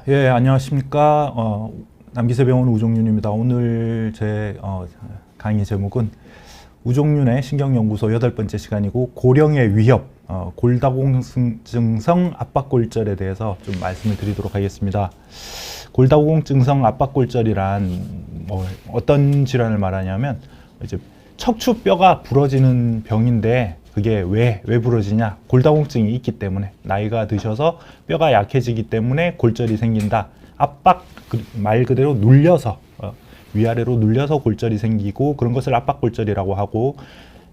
예, 안녕하십니까. 남기세병원 우종윤입니다. 오늘 제 강의 제목은 우종윤의 신경연구소 8번째 시간이고, 고령의 위협, 골다공증성 압박골절에 대해서 좀 말씀을 드리도록 하겠습니다. 골다공증성 압박골절이란 어떤 질환을 말하냐면, 이제 척추뼈가 부러지는 병인데, 그게 왜 부러지냐? 골다공증이 있기 때문에, 나이가 드셔서 뼈가 약해지기 때문에 골절이 생긴다. 압박, 말 그대로 눌려서, 위아래로 눌려서 골절이 생기고, 그런 것을 압박골절이라고 하고,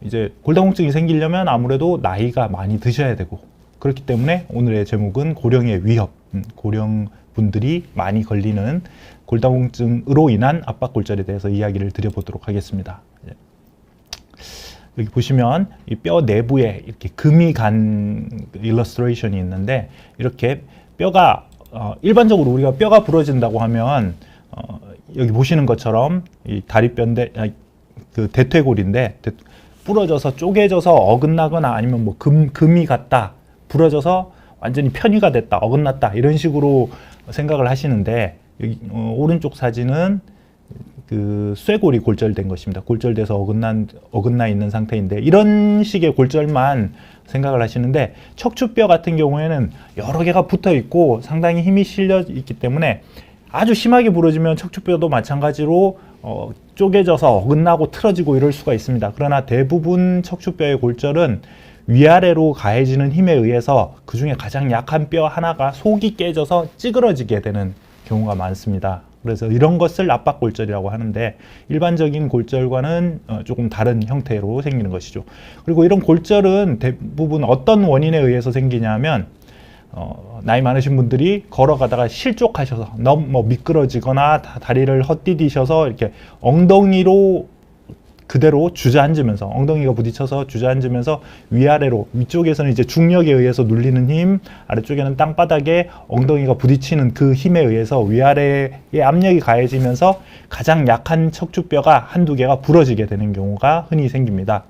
이제 골다공증이 생기려면 아무래도 나이가 많이 드셔야 되고, 그렇기 때문에 오늘의 제목은 고령의 위협, 고령 분들이 많이 걸리는 골다공증으로 인한 압박골절에 대해서 이야기를 드려보도록 하겠습니다. 여기 보시면 이 뼈 내부에 이렇게 금이 간 일러스트레이션이 있는데, 이렇게 뼈가 일반적으로 우리가 뼈가 부러진다고 하면 여기 보시는 것처럼 이 다리뼈인데, 그 대퇴골인데 부러져서 쪼개져서 어긋나거나, 아니면 뭐 금이 갔다, 부러져서 완전히 편의가 됐다, 어긋났다, 이런 식으로 생각을 하시는데, 여기 오른쪽 사진은 그 쇄골이 골절된 것입니다. 골절돼서 어긋나 있는 상태인데, 이런 식의 골절만 생각을 하시는데, 척추뼈 같은 경우에는 여러 개가 붙어 있고 상당히 힘이 실려 있기 때문에 아주 심하게 부러지면 척추뼈도 마찬가지로 쪼개져서 어긋나고 틀어지고 이럴 수가 있습니다. 그러나 대부분 척추뼈의 골절은 위아래로 가해지는 힘에 의해서 그 중에 가장 약한 뼈 하나가 속이 깨져서 찌그러지게 되는 경우가 많습니다. 그래서 이런 것을 압박골절이라고 하는데, 일반적인 골절과는 조금 다른 형태로 생기는 것이죠. 그리고 이런 골절은 대부분 어떤 원인에 의해서 생기냐면, 나이 많으신 분들이 걸어가다가 실족하셔서 너무 미끄러지거나 다리를 헛디디셔서 이렇게 엉덩이로 그대로 주저앉으면서, 엉덩이가 부딪혀서 주저앉으면서 위아래로, 위쪽에서는 이제 중력에 의해서 눌리는 힘, 아래쪽에는 땅바닥에 엉덩이가 부딪히는 그 힘에 의해서 위아래에 압력이 가해지면서 가장 약한 척추뼈가 한두 개가 부러지게 되는 경우가 흔히 생깁니다.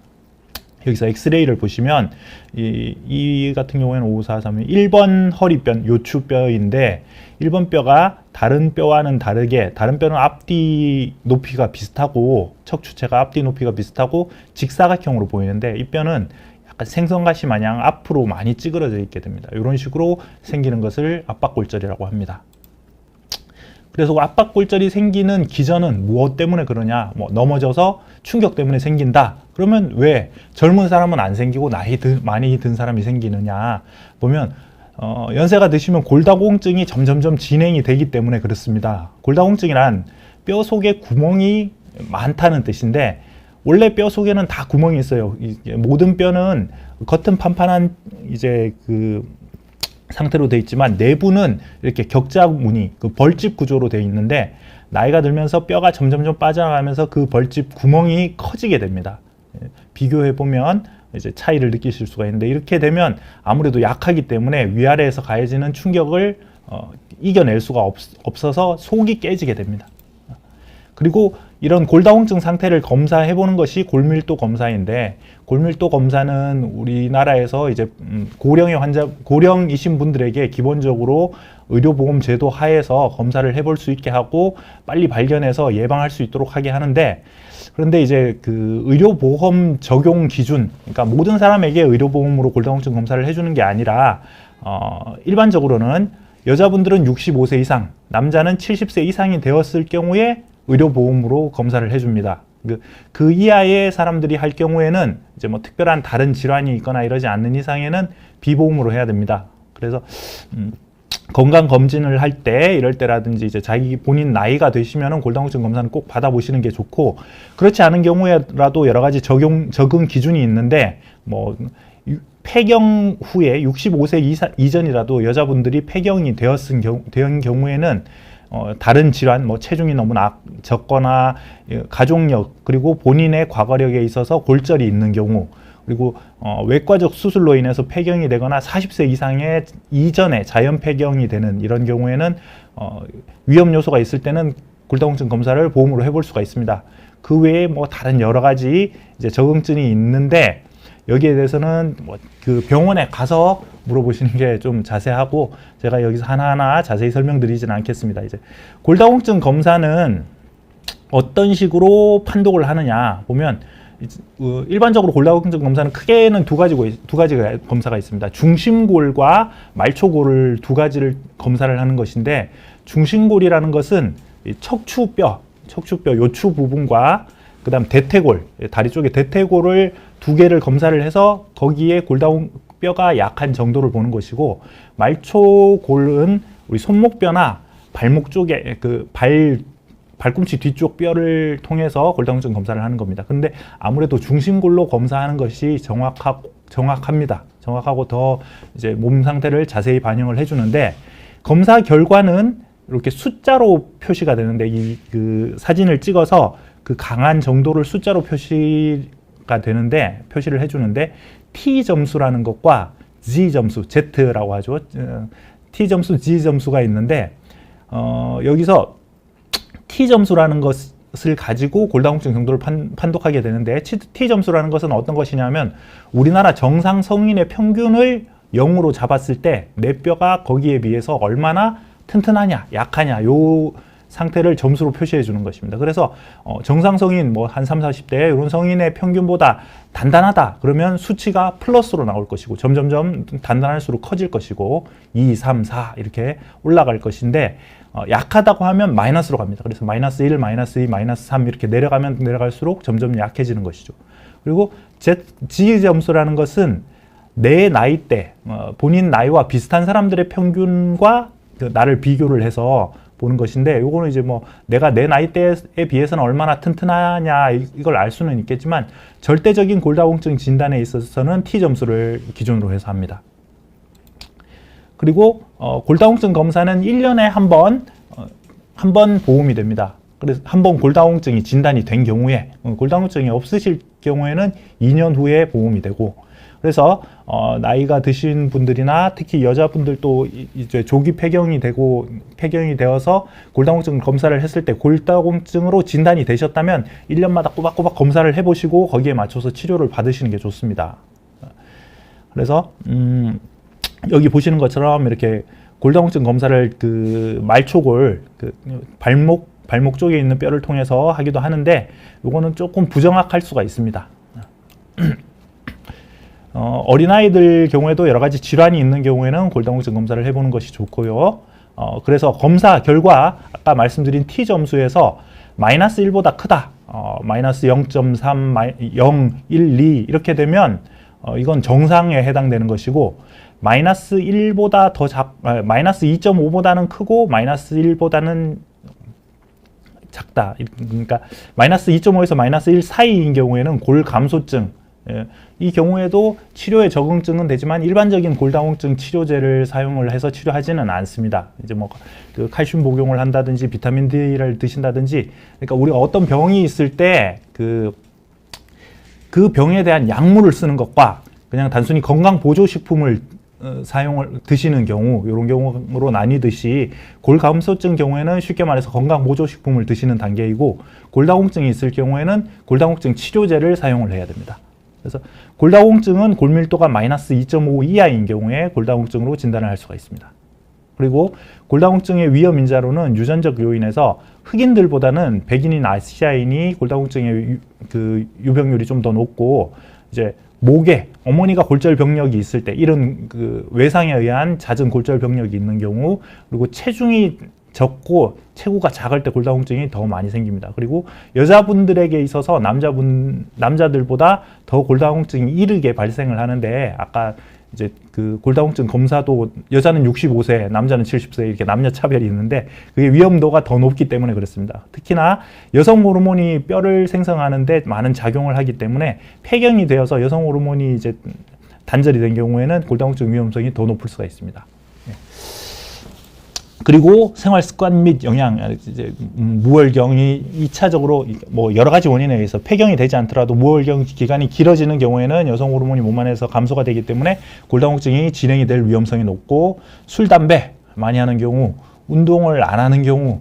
여기서 엑스레이를 보시면 이 같은 경우에는 5431 1번 허리뼈, 요추뼈인데, 1번 뼈가 다른 뼈와는 다르게, 다른 뼈는 앞뒤 높이가 비슷하고 척추체가 앞뒤 높이가 비슷하고 직사각형으로 보이는데, 이 뼈는 약간 생선가시 마냥 앞으로 많이 찌그러져 있게 됩니다. 이런 식으로 생기는 것을 압박골절이라고 합니다. 그래서 많이 생기는 기전은 무엇 때문에 그러냐? 넘어져서 충격 때문에 생긴다. 그러면 왜 젊은 사람은 안 생기고 많이 든 사람이 생기느냐? 보면 연세가 드시면 골다공증이 점점점 진행이 되기 때문에 그렇습니다. 골다공증이란 뼈 속에 구멍이 많다는 뜻인데, 원래 뼈 속에는 다 구멍이 있어요. 모든 뼈는 겉은 판판한 이제 그 상태로 되어 있지만, 내부는 이렇게 격자무늬, 그 벌집 구조로 되어 있는데, 나이가 들면서 뼈가 점점점 빠져나가면서 그 벌집 구멍이 커지게 됩니다. 비교해 보면 이제 차이를 느끼실 수가 있는데, 이렇게 되면 아무래도 약하기 때문에 위아래에서 가해지는 충격을 이겨낼 수가 없어서 속이 깨지게 됩니다. 그리고 이런 골다공증 상태를 검사해 보는 것이 골밀도 검사인데, 골밀도 검사는 우리나라에서 이제 고령이신 분들에게 기본적으로 의료보험 제도 하에서 검사를 해볼 수 있게 하고, 빨리 발견해서 예방할 수 있도록 하게 하는데, 그런데 이제 그 의료보험 적용 기준, 그러니까 모든 사람에게 의료보험으로 골다공증 검사를 해주는 게 아니라, 일반적으로는 여자분들은 65세 이상, 남자는 70세 이상이 되었을 경우에 의료보험으로 검사를 해줍니다. 그 이하의 사람들이 할 경우에는 이제 뭐 특별한 다른 질환이 있거나 이러지 않는 이상에는 비보험으로 해야 됩니다. 그래서 건강검진을 할 때, 이럴 때라든지 이제 자기 본인 나이가 되시면은 골다공증 검사는 꼭 받아보시는 게 좋고, 그렇지 않은 경우에라도 여러 가지 적응 기준이 있는데, 폐경 후에 65세 이전이라도 여자분들이 폐경이 된 경우에는 다른 질환, 체중이 너무 적거나 가족력, 그리고 본인의 과거력에 있어서 골절이 있는 경우, 그리고 외과적 수술로 인해서 폐경이 되거나 40세 이상의 이전에 자연 폐경이 되는 이런 경우에는 위험 요소가 있을 때는 골다공증 검사를 보험으로 해볼 수가 있습니다. 그 외에 다른 여러 가지 이제 적응증이 있는데, 여기에 대해서는 뭐 그 병원에 가서 물어보시는 게 좀 자세하고 제가 여기서 하나하나 자세히 설명드리지는 않겠습니다. 이제 골다공증 검사는 어떤 식으로 판독을 하느냐 보면 일반적으로 골다공증 검사는 크게는 두 가지가 검사가 있습니다. 중심골과 말초골을 두 가지를 검사를 하는 것인데 중심골이라는 것은 척추뼈 요추 부분과 그다음 대퇴골, 다리 쪽에 대퇴골을 두 개를 검사를 해서 거기에 골다공뼈가 약한 정도를 보는 것이고 말초골은 우리 손목뼈나 발목 쪽에 그 발꿈치 뒤쪽 뼈를 통해서 골다공증 검사를 하는 겁니다. 근데 아무래도 중심골로 검사하는 것이 정확합니다. 정확하고 더 이제 몸 상태를 자세히 반영을 해주는데 검사 결과는 이렇게 숫자로 표시가 되는데 그 사진을 찍어서 그 강한 정도를 숫자로 표시가 되는데 표시를 해주는데 T 점수라는 것과 Z 점수, Z라고 하죠. T 점수, Z 점수가 있는데 여기서 T 점수라는 것을 가지고 골다공증 정도를 판독하게 되는데 T 점수라는 것은 어떤 것이냐면 우리나라 정상 성인의 평균을 0으로 잡았을 때 내 뼈가 거기에 비해서 얼마나 튼튼하냐, 약하냐 요 상태를 점수로 표시해 주는 것입니다. 그래서 정상 성인 뭐 한 3, 40대 이런 성인의 평균보다 단단하다 그러면 수치가 플러스로 나올 것이고 점점점 단단할수록 커질 것이고 2, 3, 4 이렇게 올라갈 것인데 약하다고 하면 마이너스로 갑니다. 그래서 마이너스 1, 마이너스 2, 마이너스 3 이렇게 내려가면 내려갈수록 점점 약해지는 것이죠. 그리고 Z 점수라는 것은 내 나이대, 본인 나이와 비슷한 사람들의 평균과 나를 비교를 해서 보는 것인데 요거는 이제 뭐 내가 내 나이대에 비해서는 얼마나 튼튼하냐 이걸 알 수는 있겠지만 절대적인 골다공증 진단에 있어서는 T 점수를 기준으로 해서 합니다. 그리고 골다공증 검사는 1년에 한 번 보험이 됩니다. 그래서 한 번 골다공증이 진단이 된 경우에 골다공증이 없으실 경우에는 2년 후에 보험이 되고 그래서 나이가 드신 분들이나 특히 여자분들도 이제 조기 폐경이 되어서 골다공증 검사를 했을 때 골다공증으로 진단이 되셨다면 1년마다 꼬박꼬박 검사를 해보시고 거기에 맞춰서 치료를 받으시는 게 좋습니다. 그래서 여기 보시는 것처럼 이렇게 골다공증 검사를 그 말초골 발목 쪽에 있는 뼈를 통해서 하기도 하는데 이거는 조금 부정확할 수가 있습니다. 어린아이들 경우에도 여러 가지 질환이 있는 경우에는 골다공증 검사를 해보는 것이 좋고요. 그래서 검사 결과 아까 말씀드린 T 점수에서 마이너스 1보다 크다, 마이너스 0.3, 0, 1, 2 이렇게 되면 이건 정상에 해당되는 것이고 마이너스 1보다 마이너스 2.5보다는 크고 마이너스 1보다는 작다. 그러니까 마이너스 2.5에서 마이너스 1 사이인 경우에는 골감소증, 이 경우에도 치료에 적응증은 되지만 일반적인 골다공증 치료제를 사용을 해서 치료하지는 않습니다. 이제 뭐 그 칼슘 복용을 한다든지 비타민 D를 드신다든지, 그러니까 우리가 어떤 병이 있을 때 그 병에 대한 약물을 쓰는 것과 그냥 단순히 건강 보조식품을 드시는 경우, 이런 경우로 나뉘듯이 골감소증 경우에는 쉽게 말해서 건강 보조식품을 드시는 단계이고 골다공증이 있을 경우에는 골다공증 치료제를 사용을 해야 됩니다. 그래서 골다공증은 골밀도가 마이너스 2.5 이하인 경우에 골다공증으로 진단을 할 수가 있습니다. 그리고 골다공증의 위험 인자로는 유전적 요인에서 흑인들보다는 백인인 아시아인이 골다공증의 유병률이 좀 더 높고 이제 목에 어머니가 골절 병력이 있을 때 이런 그 외상에 의한 잦은 골절 병력이 있는 경우 그리고 체중이 적고 체구가 작을 때 골다공증이 더 많이 생깁니다. 그리고 여자분들에게 있어서 남자들보다 더 골다공증이 이르게 발생을 하는데 아까 이제 그 골다공증 검사도 여자는 65세, 남자는 70세 이렇게 남녀 차별이 있는데 그게 위험도가 더 높기 때문에 그렇습니다. 특히나 여성 호르몬이 뼈를 생성하는데 많은 작용을 하기 때문에 폐경이 되어서 여성 호르몬이 이제 단절이 된 경우에는 골다공증 위험성이 더 높을 수가 있습니다. 그리고 생활 습관 및 영양, 이제 무월경이 2차적으로 뭐 여러 가지 원인에 의해서 폐경이 되지 않더라도 무월경 기간이 길어지는 경우에는 여성 호르몬이 몸 안에서 감소가 되기 때문에 골다공증이 진행이 될 위험성이 높고 술, 담배 많이 하는 경우, 운동을 안 하는 경우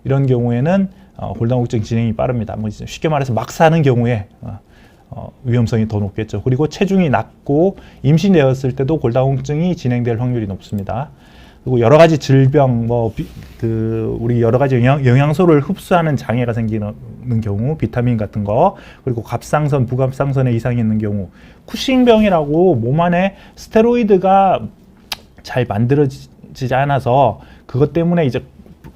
이런 경우에는 골다공증 진행이 빠릅니다. 뭐 쉽게 말해서 막 사는 경우에 위험성이 더 높겠죠. 그리고 체중이 낮고 임신되었을 때도 골다공증이 진행될 확률이 높습니다. 그리고 여러 가지 질병, 우리 여러 가지 영양소를 흡수하는 장애가 생기는 경우, 비타민 같은 거, 그리고 갑상선, 부갑상선에 이상이 있는 경우, 쿠싱병이라고 몸 안에 스테로이드가 잘 만들어지지 않아서 그것 때문에 이제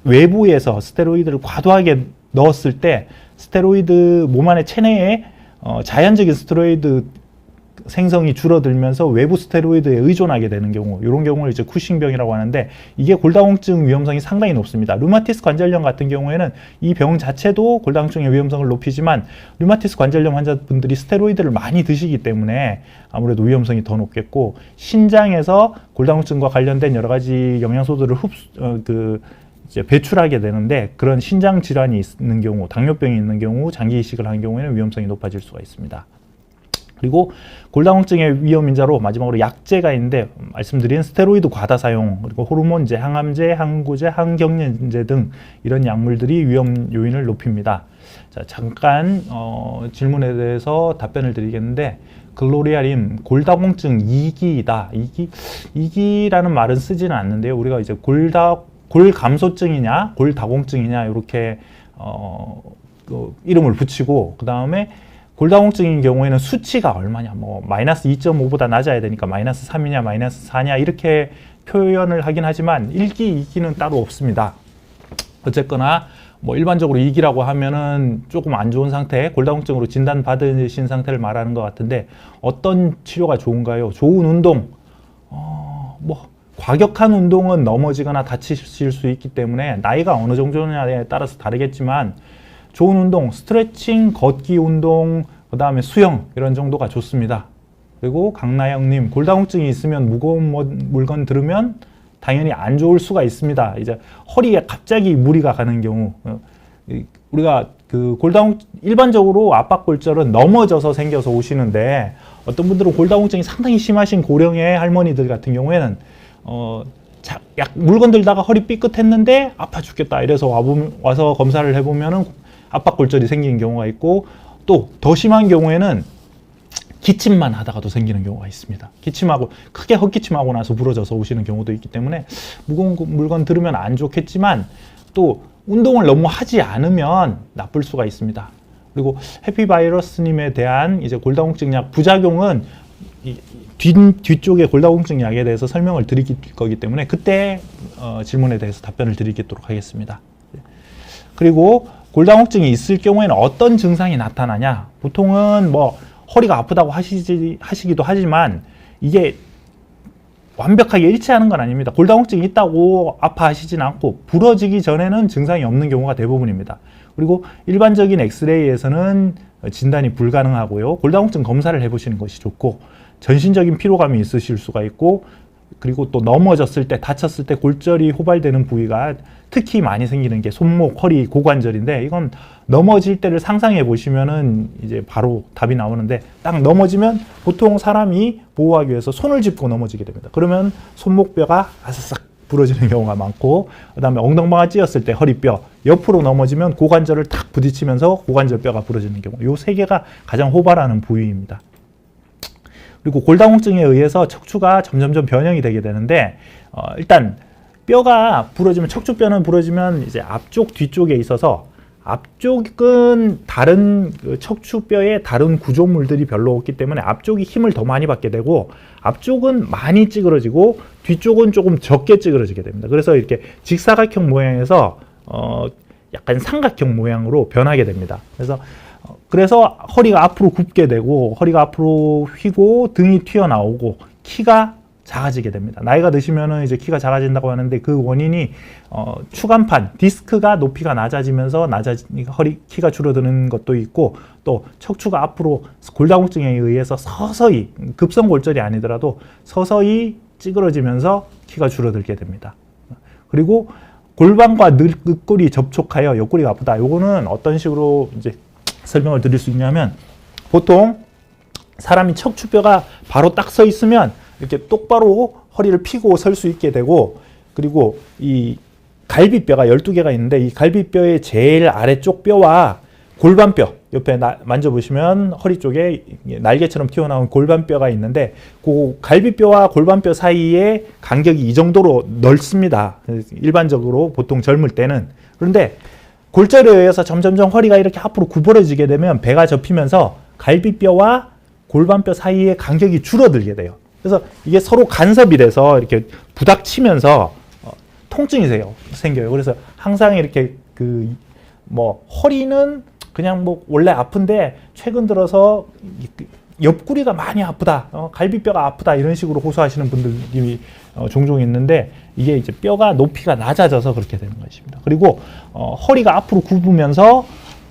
외부에서 스테로이드를 과도하게 넣었을 때 스테로이드 몸 안에 체내에 자연적인 스테로이드 생성이 줄어들면서 외부 스테로이드에 의존하게 되는 경우, 이런 경우를 이제 쿠싱병이라고 하는데, 이게 골다공증 위험성이 상당히 높습니다. 류마티스 관절염 같은 경우에는 이 병 자체도 골다공증의 위험성을 높이지만, 류마티스 관절염 환자분들이 스테로이드를 많이 드시기 때문에 아무래도 위험성이 더 높겠고, 신장에서 골다공증과 관련된 여러 가지 영양소들을 이제 배출하게 되는데, 그런 신장 질환이 있는 경우, 당뇨병이 있는 경우, 장기 이식을 하는 경우에는 위험성이 높아질 수가 있습니다. 그리고 골다공증의 위험 인자로 마지막으로 약제가 있는데, 말씀드린 스테로이드 과다 사용, 그리고 호르몬제, 항암제, 항고제, 항경련제 등 이런 약물들이 위험 요인을 높입니다. 자, 잠깐 질문에 대해서 답변을 드리겠는데, 글로리아님, 골다공증 2기이다. 2기라는 말은 쓰지는 않는데요. 우리가 이제 골감소증이냐, 골다공증이냐 이렇게 이름을 붙이고, 그 다음에 골다공증인 경우에는 수치가 얼마냐, 마이너스 2.5보다 낮아야 되니까 마이너스 3이냐, 마이너스 4냐 이렇게 표현을 하긴 하지만 1기, 2기는 따로 없습니다. 어쨌거나 일반적으로 2기라고 하면은 조금 안 좋은 상태, 골다공증으로 진단받으신 상태를 말하는 것 같은데, 어떤 치료가 좋은가요? 좋은 운동, 과격한 운동은 넘어지거나 다치실 수 있기 때문에 나이가 어느 정도냐에 따라서 다르겠지만, 좋은 운동, 스트레칭, 걷기 운동, 그 다음에 수영 이런 정도가 좋습니다. 그리고 강나영님, 골다공증이 있으면 무거운 물건 들으면 당연히 안 좋을 수가 있습니다. 이제 허리에 갑자기 무리가 가는 경우, 우리가 일반적으로 압박골절은 넘어져서 생겨서 오시는데, 어떤 분들은 골다공증이 상당히 심하신 고령의 할머니들 같은 경우에는 물건 들다가 허리 삐끗했는데 아파 죽겠다 이래서 와서 검사를 해보면은 압박골절이 생기는 경우가 있고, 또 더 심한 경우에는 기침만 하다가도 생기는 경우가 있습니다. 크게 헛기침하고 나서 부러져서 오시는 경우도 있기 때문에 무거운 물건 들으면 안 좋겠지만, 또 운동을 너무 하지 않으면 나쁠 수가 있습니다. 그리고 해피바이러스님에 대한 이제 골다공증 약 부작용은 뒤쪽에 골다공증 약에 대해서 설명을 드릴 거기 때문에 그때 질문에 대해서 답변을 드리도록 하겠습니다. 그리고 골다공증이 있을 경우에는 어떤 증상이 나타나냐? 보통은 허리가 아프다고 하시기도 하지만, 이게 완벽하게 일치하는 건 아닙니다. 골다공증이 있다고 아파하시진 않고, 부러지기 전에는 증상이 없는 경우가 대부분입니다. 그리고 일반적인 엑스레이에서는 진단이 불가능하고요. 골다공증 검사를 해보시는 것이 좋고, 전신적인 피로감이 있으실 수가 있고, 그리고 또 넘어졌을 때, 다쳤을 때 골절이 호발되는 부위가 특히 많이 생기는 게 손목, 허리, 고관절인데, 이건 넘어질 때를 상상해 보시면은 이제 바로 답이 나오는데, 딱 넘어지면 보통 사람이 보호하기 위해서 손을 짚고 넘어지게 됩니다. 그러면 손목뼈가 아삭 부러지는 경우가 많고, 그 다음에 엉덩방아 찧었을 때 허리뼈, 옆으로 넘어지면 고관절을 탁 부딪히면서 고관절뼈가 부러지는 경우, 이 세 개가 가장 호발하는 부위입니다. 그리고 골다공증에 의해서 척추가 점점점 변형이 되게 되는데, 일단 뼈가 부러지면, 척추뼈는 부러지면 이제 앞쪽, 뒤쪽에 있어서, 앞쪽은 다른 척추뼈에 다른 구조물들이 별로 없기 때문에 앞쪽이 힘을 더 많이 받게 되고, 앞쪽은 많이 찌그러지고 뒤쪽은 조금 적게 찌그러지게 됩니다. 그래서 이렇게 직사각형 모양에서 약간 삼각형 모양으로 변하게 됩니다. 그래서 허리가 앞으로 굽게 되고, 허리가 앞으로 휘고 등이 튀어나오고 키가 작아지게 됩니다. 나이가 드시면은 이제 키가 작아진다고 하는데, 그 원인이 추간판, 디스크가 높이가 낮아지면서 키가 줄어드는 것도 있고, 또 척추가 앞으로 골다공증에 의해서 서서히, 급성골절이 아니더라도 서서히 찌그러지면서 키가 줄어들게 됩니다. 그리고 골반과 늑골이 접촉하여 옆구리가 아프다. 요거는 어떤 식으로 이제 설명을 드릴 수 있냐면, 보통 사람이 척추뼈가 바로 딱 서 있으면 이렇게 똑바로 허리를 펴고 설 수 있게 되고, 그리고 이 갈비뼈가 12개가 있는데, 이 갈비뼈의 제일 아래쪽 뼈와 골반뼈, 옆에 만져보시면 허리 쪽에 날개처럼 튀어나온 골반뼈가 있는데 그 갈비뼈와 골반뼈 사이에 간격이 이 정도로 넓습니다. 일반적으로 보통 젊을 때는. 그런데 골절에 의해서 점점점 허리가 이렇게 앞으로 구부러지게 되면 배가 접히면서 갈비뼈와 골반뼈 사이의 간격이 줄어들게 돼요. 그래서 이게 서로 간섭이 돼서 이렇게 부닥치면서 통증이 생겨요. 그래서 항상 이렇게 허리는 그냥 뭐 원래 아픈데 최근 들어서 옆구리가 많이 아프다, 갈비뼈가 아프다 이런 식으로 호소하시는 분들이 종종 있는데 이게 이제 뼈가 높이가 낮아져서 그렇게 되는 것입니다. 그리고 허리가 앞으로 굽으면서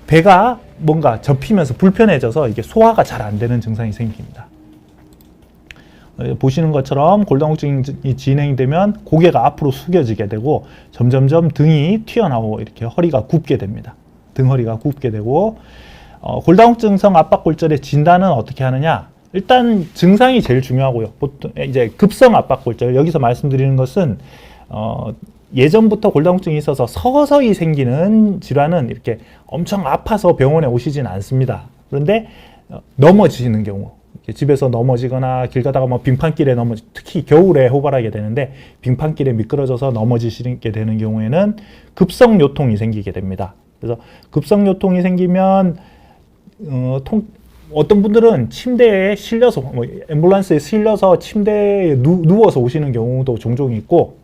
배가 뭔가 접히면서 불편해져서 이게 소화가 잘 안 되는 증상이 생깁니다. 보시는 것처럼 골다공증이 진행이 되면 고개가 앞으로 숙여지게 되고 점점점 등이 튀어나오고 이렇게 허리가 굽게 됩니다. 등허리가 굽게 되고 골다공증성 압박골절의 진단은 어떻게 하느냐? 일단 증상이 제일 중요하고요. 보통 이제 급성 압박골절, 여기서 말씀드리는 것은 예전부터 골다공증이 있어서 서서히 생기는 질환은 이렇게 엄청 아파서 병원에 오시진 않습니다. 그런데 넘어지는 경우, 집에서 넘어지거나 길 가다가 뭐 빙판길에 특히 겨울에 호발하게 되는데 빙판길에 미끄러져서 넘어지시게 되는 경우에는 급성 요통이 생기게 됩니다. 그래서 급성 요통이 생기면 어떤 분들은 침대에 실려서 앰뷸런스에 실려서 침대에 누워서 오시는 경우도 종종 있고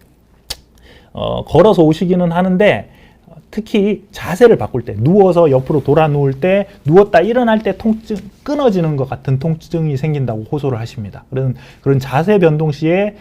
걸어서 오시기는 하는데 특히 자세를 바꿀 때, 누워서 옆으로 돌아 누울 때, 누웠다 일어날 때 끊어지는 것 같은 통증이 생긴다고 호소를 하십니다. 그런 자세 변동 시에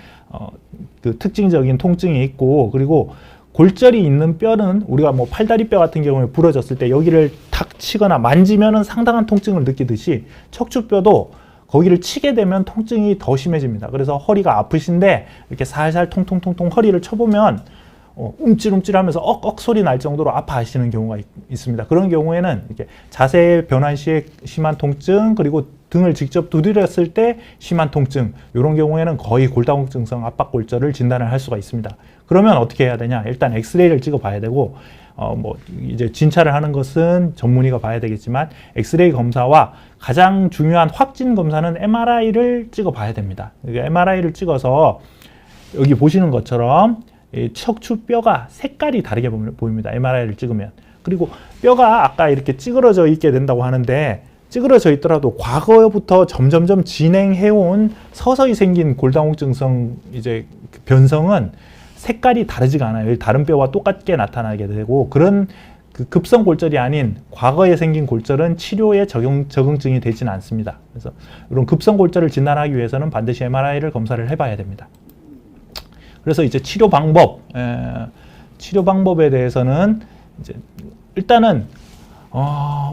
그 특징적인 통증이 있고, 그리고 골절이 있는 뼈는 우리가 뭐 팔다리뼈 같은 경우에 부러졌을 때 여기를 탁 치거나 만지면은 상당한 통증을 느끼듯이 척추뼈도 거기를 치게 되면 통증이 더 심해집니다. 그래서 허리가 아프신데 이렇게 살살 통통통통 허리를 쳐보면 움찔움찔 하면서 억억 소리 날 정도로 아파하시는 경우가 있습니다. 그런 경우에는 이렇게 자세 변환 시에 심한 통증, 그리고 등을 직접 두드렸을 때 심한 통증, 이런 경우에는 거의 골다공증성 압박골절을 진단을 할 수가 있습니다. 그러면 어떻게 해야 되냐? 일단 엑스레이를 찍어 봐야 되고, 이제 진찰을 하는 것은 전문의가 봐야 되겠지만, 엑스레이 검사와 가장 중요한 확진 검사는 MRI를 찍어 봐야 됩니다. MRI를 찍어서 여기 보시는 것처럼 척추뼈가 색깔이 다르게 보입니다. MRI를 찍으면. 그리고 뼈가 아까 이렇게 찌그러져 있게 된다고 하는데, 찌그러져 있더라도 과거부터 점점점 진행해온 서서히 생긴 골다공증성 이제 변성은 색깔이 다르지가 않아요. 다른 뼈와 똑같게 나타나게 되고, 그런 급성 골절이 아닌 과거에 생긴 골절은 치료에 적응증이 되지는 않습니다. 그래서 이런 급성 골절을 진단하기 위해서는 반드시 MRI를 검사를 해봐야 됩니다. 그래서 이제 치료 방법에 대해서는 이제 일단은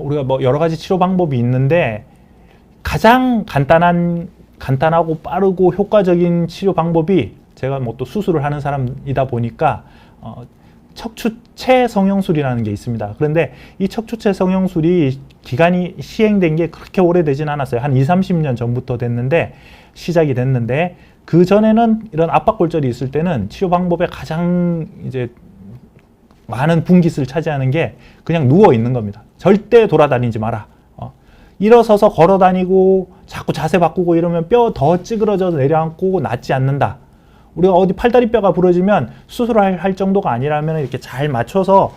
우리가 뭐 여러 가지 치료 방법이 있는데 가장 간단하고 빠르고 효과적인 치료 방법이, 제가 뭐 또 수술을 하는 사람이다 보니까 척추체 성형술이라는 게 있습니다. 그런데 이 척추체 성형술이 기간이 시행된 게 그렇게 오래되진 않았어요. 한 20-30년 전부터 시작이 됐는데, 그 전에는 이런 압박골절이 있을 때는 치료 방법의 가장 이제 많은 분깃을 차지하는 게 그냥 누워 있는 겁니다. 절대 돌아다니지 마라. 일어서서 걸어 다니고 자꾸 자세 바꾸고 이러면 뼈 더 찌그러져서 내려앉고 낫지 않는다. 우리가 어디 팔다리뼈가 부러지면 수술할 정도가 아니라면 이렇게 잘 맞춰서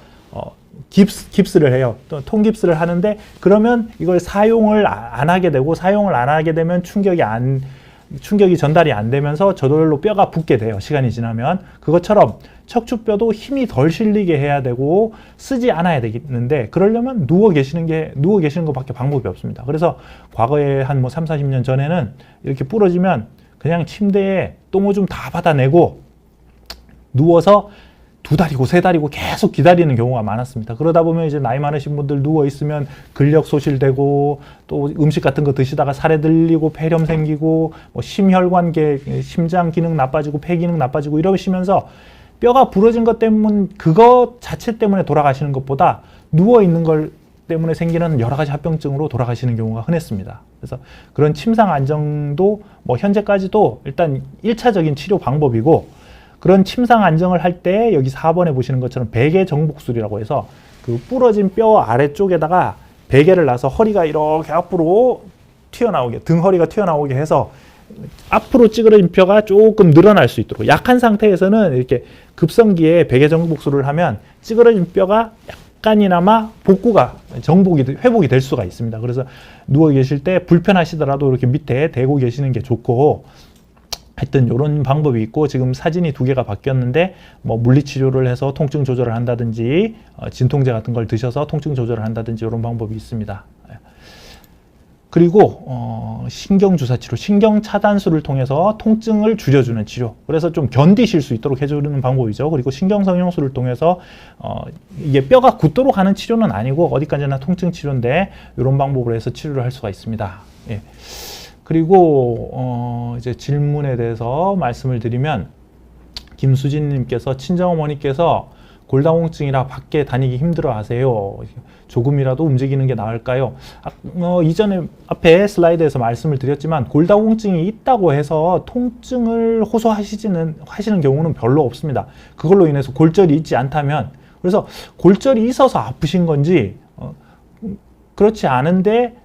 깁스를 해요. 또 통깁스를 하는데, 그러면 이걸 사용을 안 하게 되고, 사용을 안 하게 되면 충격이 전달이 안 되면서 저절로 뼈가 붓게 돼요. 시간이 지나면. 그것처럼 척추뼈도 힘이 덜 실리게 해야 되고 쓰지 않아야 되겠는데, 그러려면 누워 계시는 것밖에 방법이 없습니다. 그래서 과거에 한 뭐 30-40년 전에는 이렇게 부러지면 그냥 침대에 똥오줌 다 받아내고 누워서 2다리고 3다리고 계속 기다리는 경우가 많았습니다. 그러다 보면 이제 나이 많으신 분들 누워 있으면 근력 소실되고, 또 음식 같은 거 드시다가 살에 들리고 폐렴 생기고, 뭐 심혈관계, 심장 기능 나빠지고 폐 기능 나빠지고 이러시면서 뼈가 부러진 것 때문, 그거 자체 때문에 돌아가시는 것보다 누워 있는 걸 때문에 생기는 여러 가지 합병증으로 돌아가시는 경우가 흔했습니다. 그래서 그런 침상 안정도 뭐 현재까지도 일단 1차적인 치료 방법이고, 그런 침상 안정을 할 때 여기 4번에 보시는 것처럼 베개 정복술이라고 해서 그 부러진 뼈 아래쪽에다가 베개를 놔서 허리가 이렇게 앞으로 튀어나오게, 등 허리가 튀어나오게 해서 앞으로 찌그러진 뼈가 조금 늘어날 수 있도록, 약한 상태에서는 이렇게 급성기에 베개 정복술을 하면 찌그러진 뼈가 약간이나마 복구가 회복이 될 수가 있습니다. 그래서 누워 계실 때 불편하시더라도 이렇게 밑에 대고 계시는 게 좋고, 하여튼 이런 방법이 있고, 지금 사진이 2개가 바뀌었는데 뭐 물리치료를 해서 통증 조절을 한다든지 진통제 같은 걸 드셔서 통증 조절을 한다든지 이런 방법이 있습니다. 그리고 신경주사 치료, 신경차단술을 통해서 통증을 줄여주는 치료, 그래서 좀 견디실 수 있도록 해주는 방법이죠. 그리고 신경성형술을 통해서 이게 뼈가 굳도록 하는 치료는 아니고 어디까지나 통증 치료인데 이런 방법으로 해서 치료를 할 수가 있습니다. 예. 그리고 이제 질문에 대해서 말씀을 드리면, 김수진님께서 친정어머니께서 골다공증이라 밖에 다니기 힘들어 하세요. 조금이라도 움직이는 게 나을까요? 이전에 앞에 슬라이드에서 말씀을 드렸지만 골다공증이 있다고 해서 통증을 호소하시는 경우는 별로 없습니다. 그걸로 인해서 골절이 있지 않다면, 그래서 골절이 있어서 아프신 건지 그렇지 않은데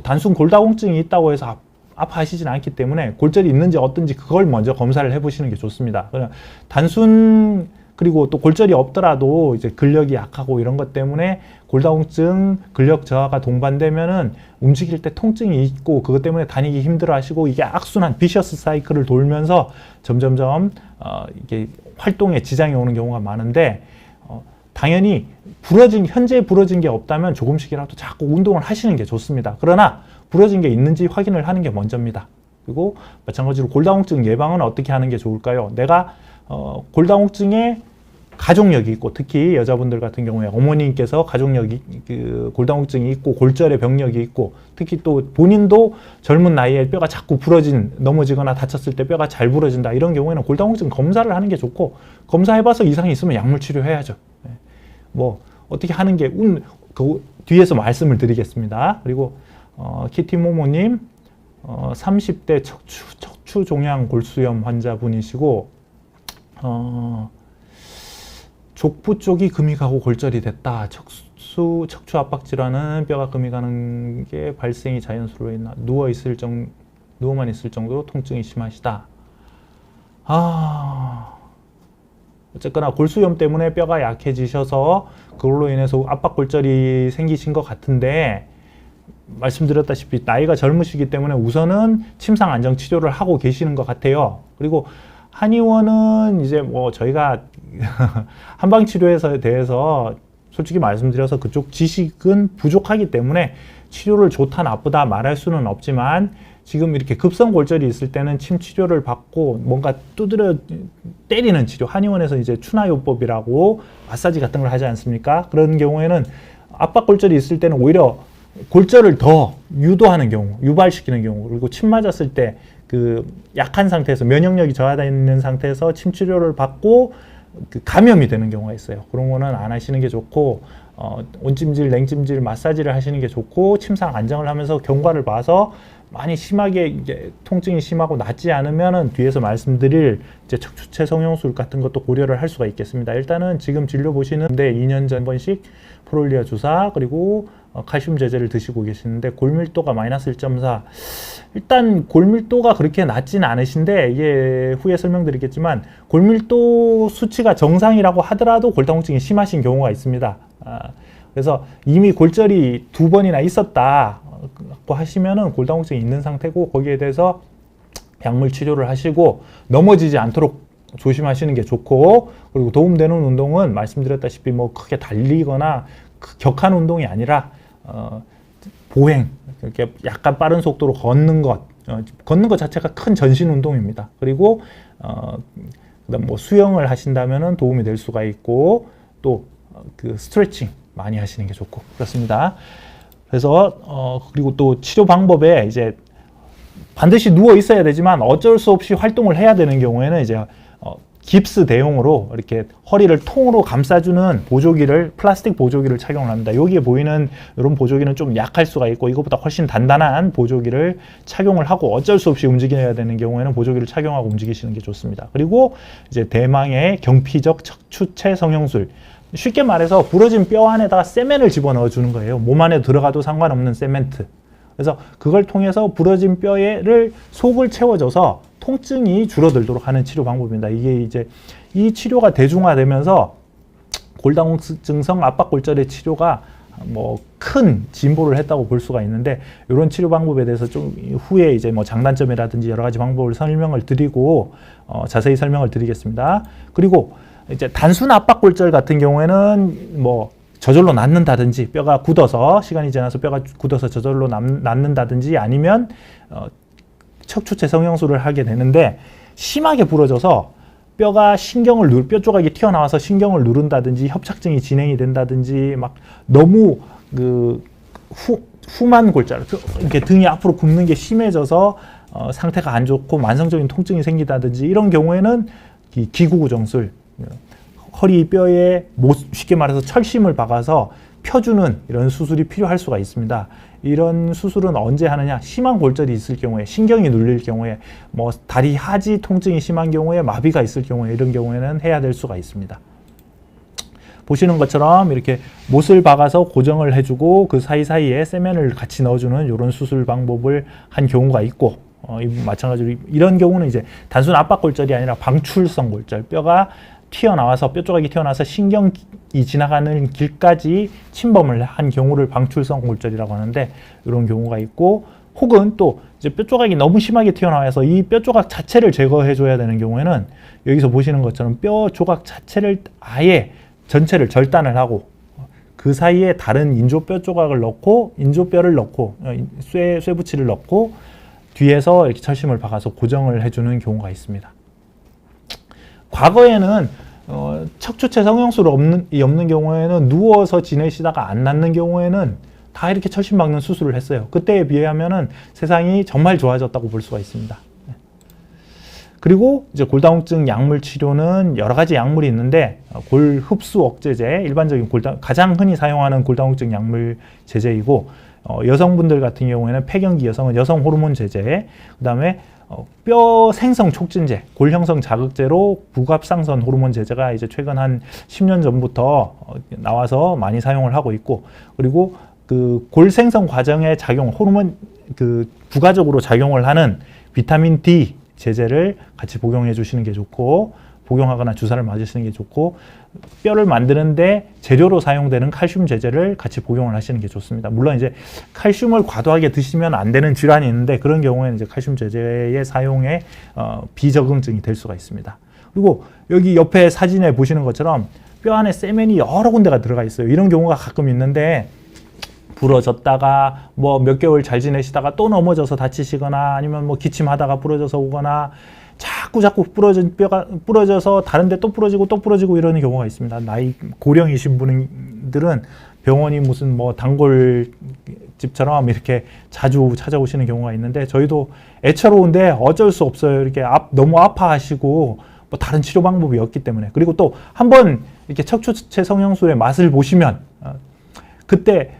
단순 골다공증이 있다고 해서 아파하시진 않기 때문에 골절이 있는지 어떤지 그걸 먼저 검사를 해보시는 게 좋습니다. 그냥 단순, 그리고 또 골절이 없더라도 이제 근력이 약하고 이런 것 때문에 골다공증, 근력 저하가 동반되면은 움직일 때 통증이 있고 그것 때문에 다니기 힘들어 하시고, 이게 악순환, 비셔스 사이클을 돌면서 점점점 이게 활동에 지장이 오는 경우가 많은데, 당연히 현재 부러진 게 없다면 조금씩이라도 자꾸 운동을 하시는 게 좋습니다. 그러나 부러진 게 있는지 확인을 하는 게 먼저입니다. 그리고 마찬가지로 골다공증 예방은 어떻게 하는 게 좋을까요? 내가 골다공증에 가족력이 있고, 특히 여자분들 같은 경우에 어머님께서 가족력이 골다공증이 있고 골절의 병력이 있고, 특히 또 본인도 젊은 나이에 뼈가 자꾸 넘어지거나 다쳤을 때 뼈가 잘 부러진다, 이런 경우에는 골다공증 검사를 하는 게 좋고, 검사해봐서 이상이 있으면 약물 치료해야죠. 뭐 어떻게 하는 게 그 뒤에서 말씀을 드리겠습니다. 그리고 키티모모님 30대 척추 종양 골수염 환자분이시고, 족부 쪽이 금이 가고 골절이 됐다. 척추 압박 질환은 뼈가 금이 가는 게 발생이 자연스러워 있나? 누워만 있을 정도로 통증이 심하시다. 어쨌거나 골수염 때문에 뼈가 약해지셔서 그걸로 인해서 압박골절이 생기신 것 같은데, 말씀드렸다시피 나이가 젊으시기 때문에 우선은 침상 안정 치료를 하고 계시는 것 같아요. 그리고 한의원은 이제 뭐 저희가 한방 치료에 대해서 솔직히 말씀드려서 그쪽 지식은 부족하기 때문에 치료를 좋다 나쁘다 말할 수는 없지만, 지금 이렇게 급성 골절이 있을 때는 침 치료를 받고 뭔가 두드려 때리는 치료, 한의원에서 이제 추나요법이라고 마사지 같은 걸 하지 않습니까? 그런 경우에는 압박 골절이 있을 때는 오히려 골절을 더 유도하는 경우, 유발시키는 경우, 그리고 침 맞았을 때 그 약한 상태에서 면역력이 저하되어 있는 상태에서 침 치료를 받고 그 감염이 되는 경우가 있어요. 그런 거는 안 하시는 게 좋고, 온찜질, 냉찜질, 마사지를 하시는 게 좋고, 침상 안정을 하면서 경과를 봐서 많이 심하게 이제 통증이 심하고 낫지 않으면은 뒤에서 말씀드릴 이제 척추체 성형술 같은 것도 고려를 할 수가 있겠습니다. 일단은 지금 진료 보시는데 2년 전 한 번씩 프롤리아 주사, 그리고 칼슘 제제를 드시고 계시는데 골밀도가 마이너스 1.4. 일단 골밀도가 그렇게 낮진 않으신데, 이게 후에 설명드리겠지만 골밀도 수치가 정상이라고 하더라도 골다공증이 심하신 경우가 있습니다. 그래서 이미 골절이 2번이나 있었다고 하시면은 골다공증이 있는 상태고, 거기에 대해서 약물 치료를 하시고 넘어지지 않도록 조심하시는 게 좋고, 그리고 도움되는 운동은 말씀드렸다시피 뭐 크게 달리거나 격한 운동이 아니라 보행, 이렇게 약간 빠른 속도로 걷는 것 자체가 큰 전신 운동입니다. 그리고 그다음 뭐 수영을 하신다면은 도움이 될 수가 있고, 또 그 스트레칭 많이 하시는 게 좋고 그렇습니다. 그래서 그리고 또 치료 방법에 이제 반드시 누워 있어야 되지만 어쩔 수 없이 활동을 해야 되는 경우에는 이제 깁스 대용으로 이렇게 허리를 통으로 감싸주는 보조기를, 플라스틱 보조기를 착용을 합니다. 여기에 보이는 이런 보조기는 좀 약할 수가 있고, 이것보다 훨씬 단단한 보조기를 착용을 하고, 어쩔 수 없이 움직여야 되는 경우에는 보조기를 착용하고 움직이시는 게 좋습니다. 그리고 이제 대망의 경피적 척추체 성형술, 쉽게 말해서 부러진 뼈 안에다가 세멘을 집어넣어 주는 거예요. 몸 안에 들어가도 상관없는 세멘트. 그래서 그걸 통해서 부러진 뼈를 속을 채워줘서 통증이 줄어들도록 하는 치료 방법입니다. 이게 이제 이 치료가 대중화되면서 골다공증성 압박골절의 치료가 뭐 큰 진보를 했다고 볼 수가 있는데, 이런 치료 방법에 대해서 좀 후에 이제 뭐 장단점이라든지 여러 가지 방법을 설명을 드리고 자세히 설명을 드리겠습니다. 그리고 이제 단순 압박골절 같은 경우에는 뭐 저절로 낫는다든지, 뼈가 굳어서 시간이 지나서 뼈가 굳어서 저절로 낫는다든지, 아니면 척추체 성형술을 하게 되는데, 심하게 부러져서 뼈가 뼈 조각이 튀어나와서 신경을 누른다든지, 협착증이 진행이 된다든지, 막 너무 후만 골절, 이렇게 등이 앞으로 굽는 게 심해져서 상태가 안 좋고 만성적인 통증이 생기다든지, 이런 경우에는 기구구정술, 허리 뼈에 쉽게 말해서 철심을 박아서 펴주는 이런 수술이 필요할 수가 있습니다. 이런 수술은 언제 하느냐? 심한 골절이 있을 경우에, 신경이 눌릴 경우에, 뭐 다리 하지 통증이 심한 경우에, 마비가 있을 경우에, 이런 경우에는 해야 될 수가 있습니다. 보시는 것처럼 이렇게 못을 박아서 고정을 해주고 그 사이사이에 세면을 같이 넣어주는 이런 수술 방법을 한 경우가 있고, 마찬가지로 이런 경우는 이제 단순 압박골절이 아니라 방출성 골절, 뼈가 튀어나와서 뼈 조각이 튀어나와서 신경이 지나가는 길까지 침범을 한 경우를 방출성 골절이라고 하는데, 이런 경우가 있고, 혹은 또 이제 뼈 조각이 너무 심하게 튀어나와서 이 뼈 조각 자체를 제거해 줘야 되는 경우에는, 여기서 보시는 것처럼 뼈 조각 자체를 아예 전체를 절단을 하고 그 사이에 다른 인조뼈 조각을 넣고, 인조뼈를 넣고, 쇠붙이를 넣고 뒤에서 이렇게 철심을 박아서 고정을 해주는 경우가 있습니다. 과거에는 척추체 성형술 없는 경우에는 누워서 지내시다가 안 낫는 경우에는 다 이렇게 철심 박는 수술을 했어요. 그때에 비하면은 세상이 정말 좋아졌다고 볼 수가 있습니다. 그리고 이제 골다공증 약물 치료는 여러 가지 약물이 있는데, 골 흡수 억제제, 일반적인 가장 흔히 사용하는 골다공증 약물 제제이고, 여성분들 같은 경우에는 폐경기 여성은 여성 호르몬 제제, 그다음에 뼈 생성 촉진제, 골 형성 자극제로 부갑상선 호르몬 제제가 이제 최근 한 10년 전부터 나와서 많이 사용을 하고 있고, 그리고 그 골 생성 과정에 호르몬 부가적으로 작용을 하는 비타민 D 제제를 같이 복용해 주시는 게 좋고, 복용하거나 주사를 맞으시는 게 좋고, 뼈를 만드는데 재료로 사용되는 칼슘 제제를 같이 복용을 하시는 게 좋습니다. 물론 이제 칼슘을 과도하게 드시면 안 되는 질환이 있는데, 그런 경우에는 이제 칼슘 제제의 사용에 비적응증이 될 수가 있습니다. 그리고 여기 옆에 사진에 보시는 것처럼 뼈 안에 세면이 여러 군데가 들어가 있어요. 이런 경우가 가끔 있는데, 부러졌다가 뭐 몇 개월 잘 지내시다가 또 넘어져서 다치시거나, 아니면 뭐 기침하다가 부러져서 오거나, 자꾸 부러진 뼈가 부러져서 다른데 또 부러지고 이러는 경우가 있습니다. 나이 고령이신 분들은 병원이 무슨 뭐 단골집처럼 이렇게 자주 찾아오시는 경우가 있는데, 저희도 애처로운데 어쩔 수 없어요. 이렇게 너무 아파하시고 뭐 다른 치료 방법이 없기 때문에. 그리고 또 한번 이렇게 척추체 성형술의 맛을 보시면, 그때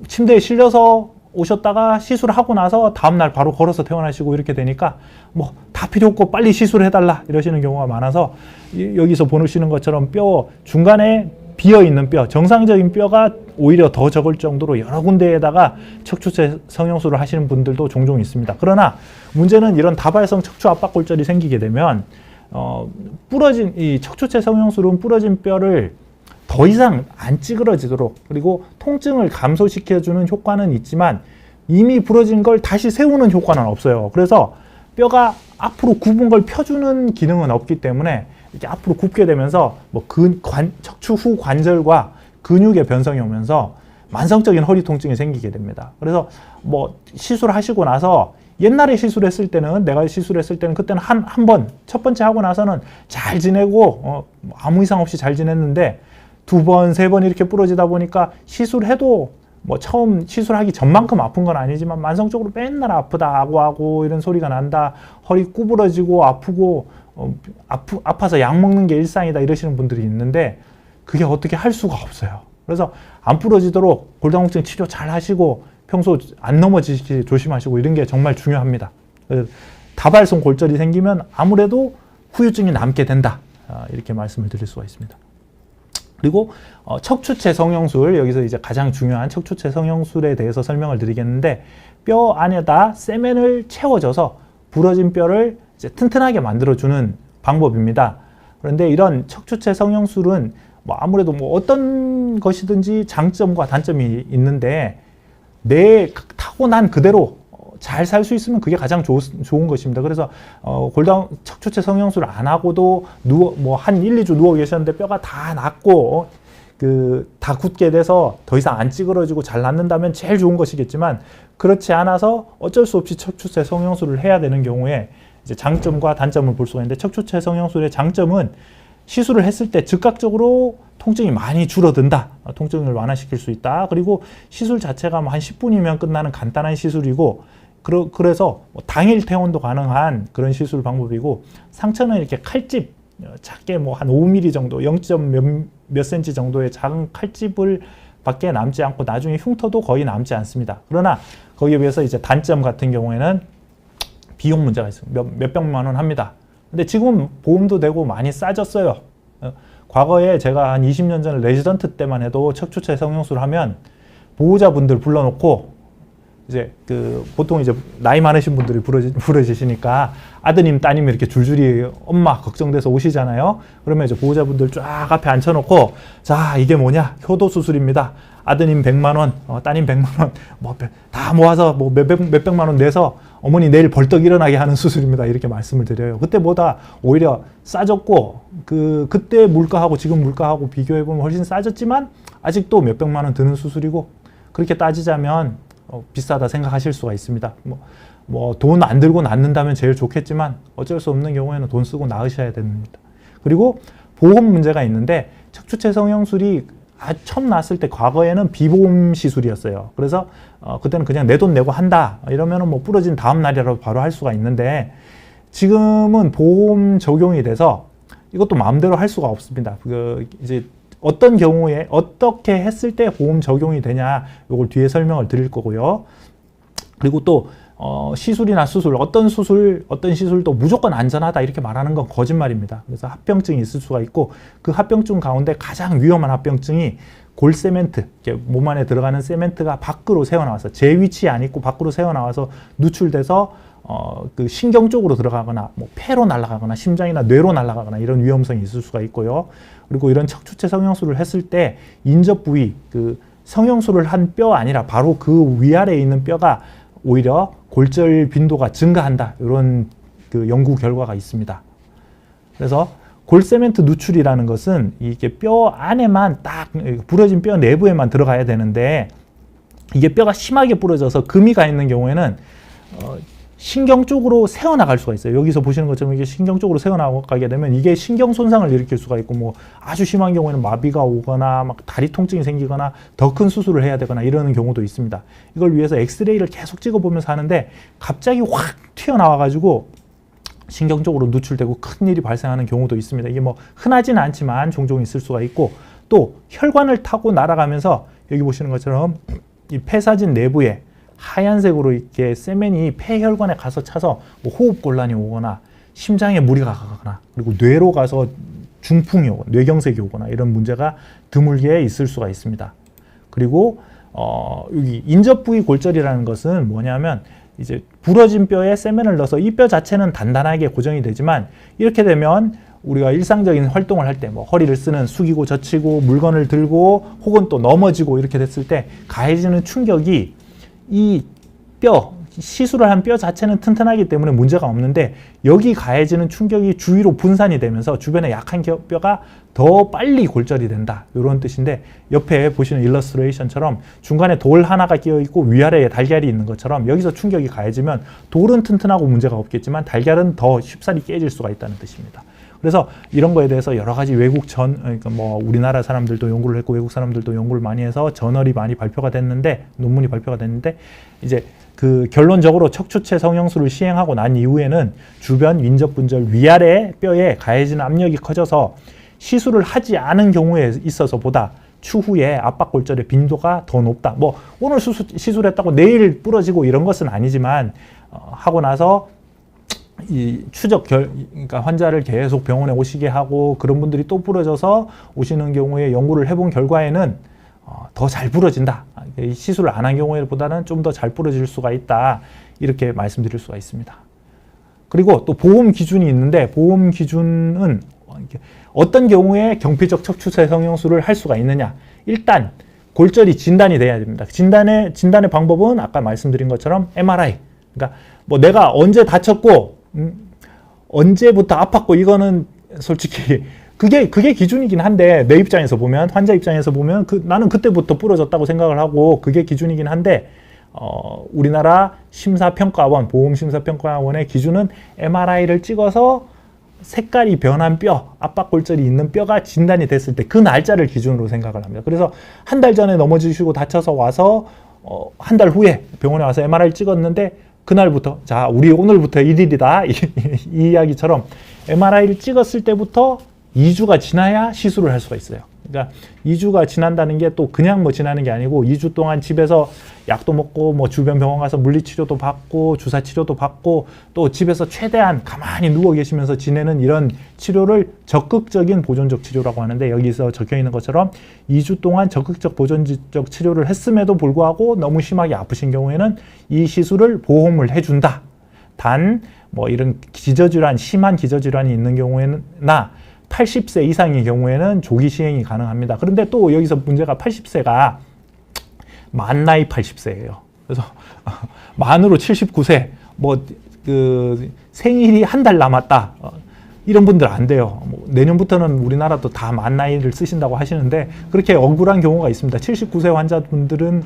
침대에 실려서 오셨다가 시술하고 나서 다음날 바로 걸어서 퇴원하시고 이렇게 되니까 뭐 다 필요 없고 빨리 시술해달라 이러시는 경우가 많아서, 여기서 보시는 것처럼 뼈 중간에 비어있는 뼈, 정상적인 뼈가 오히려 더 적을 정도로 여러 군데에다가 척추체 성형술을 하시는 분들도 종종 있습니다. 그러나 문제는 이런 다발성 척추 압박골절이 생기게 되면 이 척추체 성형술은 부러진 뼈를 더 이상 안 찌그러지도록, 그리고 통증을 감소시켜주는 효과는 있지만 이미 부러진 걸 다시 세우는 효과는 없어요. 그래서 뼈가 앞으로 굽은 걸 펴주는 기능은 없기 때문에 이렇게 앞으로 굽게 되면서 뭐 척추 후 관절과 근육의 변성이 오면서 만성적인 허리 통증이 생기게 됩니다. 그래서 뭐 시술하시고 나서, 옛날에 시술했을 때는, 내가 시술했을 때는 그때는 한 번, 첫 번째 하고 나서는 잘 지내고 아무 이상 없이 잘 지냈는데, 두 번, 세 번 이렇게 부러지다 보니까 시술해도 뭐 처음 시술하기 전만큼 아픈 건 아니지만 만성적으로 맨날 아프다, 하고 이런 소리가 난다, 허리 구부러지고 아프고 아파서 약 먹는 게 일상이다 이러시는 분들이 있는데, 그게 어떻게 할 수가 없어요. 그래서 안 부러지도록 골다공증 치료 잘 하시고 평소 안 넘어지시기 조심하시고 이런 게 정말 중요합니다. 다발성 골절이 생기면 아무래도 후유증이 남게 된다, 이렇게 말씀을 드릴 수가 있습니다. 그리고 척추체 성형술, 여기서 이제 가장 중요한 척추체 성형술에 대해서 설명을 드리겠는데, 뼈 안에다 세멘을 채워줘서 부러진 뼈를 이제 튼튼하게 만들어주는 방법입니다. 그런데 이런 척추체 성형술은 뭐 아무래도 뭐 어떤 것이든지 장점과 단점이 있는데, 내 타고난 그대로 잘 살 수 있으면 그게 가장 좋은 것입니다. 그래서 골다운 척추체 성형술을 안 하고도 뭐 한 1, 2주 누워 계셨는데 뼈가 다 낫고 다 굳게 돼서 더 이상 안 찌그러지고 잘 낫는다면 제일 좋은 것이겠지만, 그렇지 않아서 어쩔 수 없이 척추체 성형술을 해야 되는 경우에 이제 장점과 단점을 볼 수가 있는데, 척추체 성형술의 장점은 시술을 했을 때 즉각적으로 통증이 많이 줄어든다. 통증을 완화시킬 수 있다. 그리고 시술 자체가 한 10분이면 끝나는 간단한 시술이고, 그래서 당일 퇴원도 가능한 그런 시술 방법이고, 상처는 이렇게 칼집, 작게 뭐 한 5mm 정도, 0. 몇 cm 정도의 작은 칼집을 밖에 남지 않고 나중에 흉터도 거의 남지 않습니다. 그러나 거기에 비해서 이제 단점 같은 경우에는 비용 문제가 있습니다. 몇백만 원 합니다. 근데 지금 보험도 되고 많이 싸졌어요. 과거에 제가 한 20년 전 레지던트 때만 해도 척추체 성형술 하면 보호자분들 불러놓고, 이제 보통 이제 나이 많으신 분들이 부러지시니까 아드님, 따님 이렇게 줄줄이 엄마 걱정돼서 오시잖아요. 그러면 이제 보호자분들 쫙 앞에 앉혀놓고, 자, 이게 뭐냐? 효도 수술입니다. 아드님 100만 원, 따님 100만 원, 뭐 다 모아서 뭐 몇백만 원 내서 어머니 내일 벌떡 일어나게 하는 수술입니다. 이렇게 말씀을 드려요. 그때보다 오히려 싸졌고, 그때 물가하고 지금 물가하고 비교해보면 훨씬 싸졌지만 아직도 몇백만 원 드는 수술이고, 그렇게 따지자면 비싸다 생각하실 수가 있습니다. 뭐 돈 안 들고 낫는다면 제일 좋겠지만 어쩔 수 없는 경우에는 돈 쓰고 나으셔야 됩니다. 그리고 보험 문제가 있는데, 척추체 성형술이 처음 나왔을 때 과거에는 비보험 시술이었어요. 그래서 그때는 그냥 내 돈 내고 한다 이러면은 뭐 부러진 다음 날이라도 바로 할 수가 있는데, 지금은 보험 적용이 돼서 이것도 마음대로 할 수가 없습니다. 이제 어떤 경우에 어떻게 했을 때 보험 적용이 되냐, 이걸 뒤에 설명을 드릴 거고요. 그리고 또 시술이나 수술, 어떤 시술도 무조건 안전하다 이렇게 말하는 건 거짓말입니다. 그래서 합병증이 있을 수가 있고, 그 합병증 가운데 가장 위험한 합병증이 골세멘트, 몸 안에 들어가는 세멘트가 밖으로 새어나와서 제 위치에 안 있고 밖으로 새어나와서 누출돼서 신경 쪽으로 들어가거나 뭐 폐로 날아가거나 심장이나 뇌로 날아가거나 이런 위험성이 있을 수가 있고요. 그리고 이런 척추체 성형술을 했을 때 인접 부위, 성형술을 한 뼈 아니라 바로 그 위아래에 있는 뼈가 오히려 골절 빈도가 증가한다. 이런 연구 결과가 있습니다. 그래서 골세멘트 누출이라는 것은 이게 뼈 안에만 딱 부러진 뼈 내부에만 들어가야 되는데, 이게 뼈가 심하게 부러져서 금이 가 있는 경우에는 신경 쪽으로 새어나갈 수가 있어요. 여기서 보시는 것처럼 이게 신경 쪽으로 새어나가게 되면 이게 신경 손상을 일으킬 수가 있고, 뭐 아주 심한 경우에는 마비가 오거나 막 다리 통증이 생기거나 더 큰 수술을 해야 되거나 이러는 경우도 있습니다. 이걸 위해서 엑스레이를 계속 찍어보면서 하는데, 갑자기 확 튀어나와가지고 신경 쪽으로 누출되고 큰 일이 발생하는 경우도 있습니다. 이게 뭐 흔하지는 않지만 종종 있을 수가 있고, 또 혈관을 타고 날아가면서 여기 보시는 것처럼 이 폐사진 내부에 하얀색으로 이렇게 세멘이 폐혈관에 가서 차서 뭐 호흡 곤란이 오거나 심장에 무리가 가거나, 그리고 뇌로 가서 중풍이 오거나 뇌경색이 오거나 이런 문제가 드물게 있을 수가 있습니다. 그리고 여기 인접 부위 골절이라는 것은 뭐냐면, 이제 부러진 뼈에 세멘을 넣어서 이 뼈 자체는 단단하게 고정이 되지만, 이렇게 되면 우리가 일상적인 활동을 할 때 뭐 허리를 쓰는, 숙이고 젖히고 물건을 들고 혹은 또 넘어지고 이렇게 됐을 때 가해지는 충격이, 이 뼈, 시술을 한 뼈 자체는 튼튼하기 때문에 문제가 없는데, 여기 가해지는 충격이 주위로 분산이 되면서 주변에 약한 뼈가 더 빨리 골절이 된다, 이런 뜻인데, 옆에 보시는 일러스트레이션처럼 중간에 돌 하나가 끼어 있고 위아래에 달걀이 있는 것처럼 여기서 충격이 가해지면 돌은 튼튼하고 문제가 없겠지만 달걀은 더 쉽사리 깨질 수가 있다는 뜻입니다. 그래서 이런 거에 대해서 여러 가지 그러니까 뭐 우리나라 사람들도 연구를 했고 외국 사람들도 연구를 많이 해서 저널이 많이 발표가 됐는데, 논문이 발표가 됐는데, 이제 결론적으로 척추체 성형술을 시행하고 난 이후에는 주변 인접분절 위아래 뼈에 가해지는 압력이 커져서 시술을 하지 않은 경우에 있어서 보다 추후에 압박골절의 빈도가 더 높다. 뭐 오늘 시술했다고 내일 부러지고 이런 것은 아니지만 하고 나서 그러니까 환자를 계속 병원에 오시게 하고 그런 분들이 또 부러져서 오시는 경우에 연구를 해본 결과에는 더 잘 부러진다. 시술을 안 한 경우에보다는 좀 더 잘 부러질 수가 있다. 이렇게 말씀드릴 수가 있습니다. 그리고 또 보험 기준이 있는데 보험 기준은 어떤 경우에 경피적 척추새 성형술을 할 수가 있느냐. 일단 골절이 진단이 돼야 됩니다. 진단의 방법은 아까 말씀드린 것처럼 MRI. 그러니까 뭐 내가 언제 다쳤고 언제부터 아팠고 이거는 솔직히 그게 기준이긴 한데 내 입장에서 보면 환자 입장에서 보면 나는 그때부터 부러졌다고 생각을 하고 그게 기준이긴 한데 우리나라 심사평가원 보험심사평가원의 기준은 MRI를 찍어서 색깔이 변한 뼈, 압박골절이 있는 뼈가 진단이 됐을 때 그 날짜를 기준으로 생각을 합니다. 그래서 한 달 전에 넘어지시고 다쳐서 와서 한 달 후에 병원에 와서 MRI 찍었는데 그날부터 자 우리 오늘부터 1일이다 이 이야기처럼 MRI를 찍었을 때부터 2주가 지나야 시술을 할 수가 있어요. 그러니까 2주가 지난다는 게 또 그냥 뭐 지나는 게 아니고 2주 동안 집에서 약도 먹고 뭐 주변 병원 가서 물리치료도 받고 주사 치료도 받고 또 집에서 최대한 가만히 누워 계시면서 지내는 이런 치료를 적극적인 보존적 치료라고 하는데 여기서 적혀 있는 것처럼 2주 동안 적극적 보존적 치료를 했음에도 불구하고 너무 심하게 아프신 경우에는 이 시술을 보험을 해준다. 단 뭐 이런 기저질환 심한 기저질환이 있는 경우에나 80세 이상의 경우에는 조기 시행이 가능합니다. 그런데 또 여기서 문제가 80세가 만 나이 80세예요. 그래서 만으로 79세, 생일이 한 달 남았다. 이런 분들 안 돼요. 내년부터는 우리나라도 다 만 나이를 쓰신다고 하시는데 그렇게 억울한 경우가 있습니다. 79세 환자분들은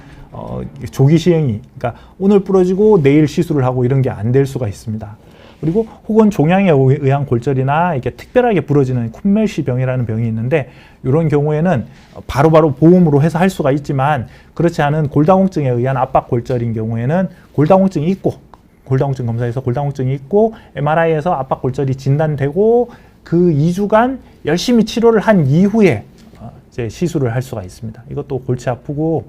조기 시행이, 그러니까 오늘 부러지고 내일 시술을 하고 이런 게 안 될 수가 있습니다. 그리고 혹은 종양에 의한 골절이나 이렇게 특별하게 부러지는 쿰멜시 병이라는 병이 있는데 이런 경우에는 바로바로 보험으로 해서 할 수가 있지만 그렇지 않은 골다공증에 의한 압박 골절인 경우에는 골다공증이 있고 골다공증 검사에서 골다공증이 있고 MRI에서 압박 골절이 진단되고 그 2주간 열심히 치료를 한 이후에 이제 시술을 할 수가 있습니다. 이것도 골치 아프고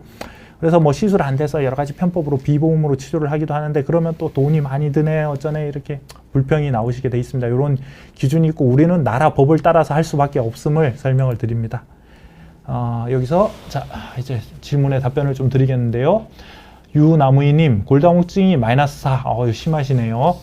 그래서 뭐 시술 안 돼서 여러 가지 편법으로 비보험으로 치료를 하기도 하는데 그러면 또 돈이 많이 드네 어쩌네 이렇게 불평이 나오시게 돼 있습니다. 이런 기준이 있고 우리는 나라 법을 따라서 할 수밖에 없음을 설명을 드립니다. 여기서 자 이제 질문에 답변을 좀 드리겠는데요. 유나무이님 골다공증이 -4 심하시네요.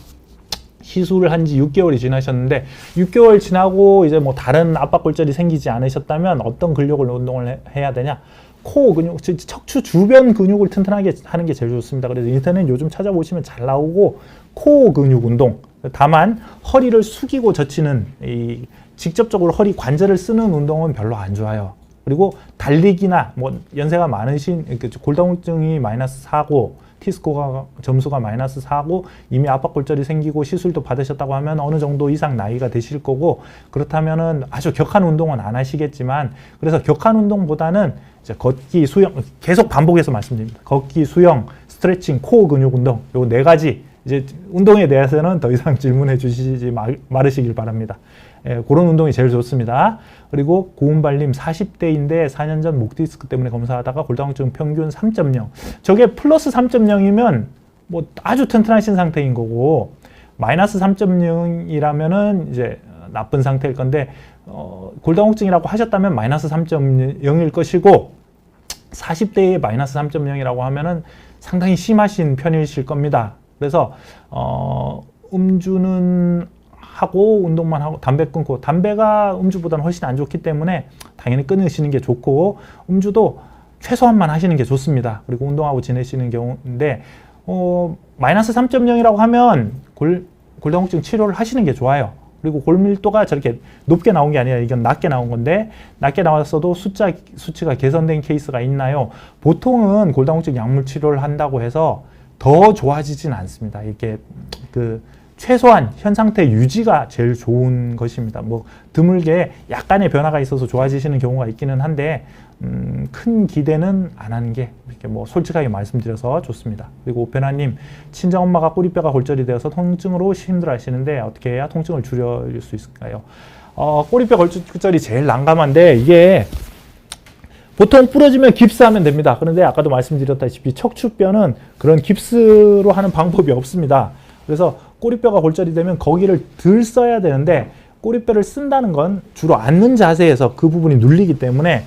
시술을 한 지 6개월이 지나셨는데 6개월 지나고 이제 뭐 다른 압박골절이 생기지 않으셨다면 어떤 근력을 운동을 해야 되냐? 코 근육, 척추 주변 근육을 튼튼하게 하는 게 제일 좋습니다. 그래서 인터넷 요즘 찾아보시면 잘 나오고 코 근육 운동. 다만 허리를 숙이고 젖히는 직접적으로 허리 관절을 쓰는 운동은 별로 안 좋아요. 그리고 달리기나 뭐 연세가 많으신 골다공증이 -4고 T스코어 점수가 -4고 이미 압박골절이 생기고 시술도 받으셨다고 하면 어느 정도 이상 나이가 되실 거고 그렇다면은 아주 격한 운동은 안 하시겠지만 그래서 격한 운동보다는 이제 걷기, 수영 계속 반복해서 말씀드립니다. 걷기, 수영, 스트레칭, 코어 근육 운동 요 4가지 이제 운동에 대해서는 더 이상 질문해 주시지 말으시길 바랍니다. 그런 운동이 제일 좋습니다. 그리고 고운발님 40대인데 4년 전 목 디스크 때문에 검사하다가 골다공증 평균 3.0. 저게 플러스 3.0이면 뭐 아주 튼튼하신 상태인 거고 마이너스 3.0이라면은 이제 나쁜 상태일 건데 골다공증이라고 하셨다면 마이너스 3.0일 것이고 40대에 마이너스 3.0이라고 하면은 상당히 심하신 편이실 겁니다. 그래서 음주는 하고 운동만 하고 담배 끊고 담배가 음주보다는 훨씬 안 좋기 때문에 당연히 끊으시는 게 좋고 음주도 최소한만 하시는 게 좋습니다. 그리고 운동하고 지내시는 경우인데 마이너스 3.0이라고 하면 골다공증 치료를 하시는 게 좋아요. 그리고 골밀도가 저렇게 높게 나온 게 아니라 이건 낮게 나온 건데 낮게 나왔어도 수치가 개선된 케이스가 있나요? 보통은 골다공증 약물 치료를 한다고 해서 더 좋아지진 않습니다. 이렇게 최소한 현 상태 유지가 제일 좋은 것입니다. 뭐 드물게 약간의 변화가 있어서 좋아지시는 경우가 있기는 한데 큰 기대는 안 하는 게 이렇게 뭐 솔직하게 말씀드려서 좋습니다. 그리고 오페나님 친정엄마가 꼬리뼈가 골절이 되어서 통증으로 힘들어하시는데 어떻게 해야 통증을 줄일 수 있을까요? 꼬리뼈 골절이 제일 난감한데 이게 보통 부러지면 깁스하면 됩니다. 그런데 아까도 말씀드렸다시피 척추뼈는 그런 깁스로 하는 방법이 없습니다. 그래서 꼬리뼈가 골절이 되면 거기를 들 써야 되는데 꼬리뼈를 쓴다는 건 주로 앉는 자세에서 그 부분이 눌리기 때문에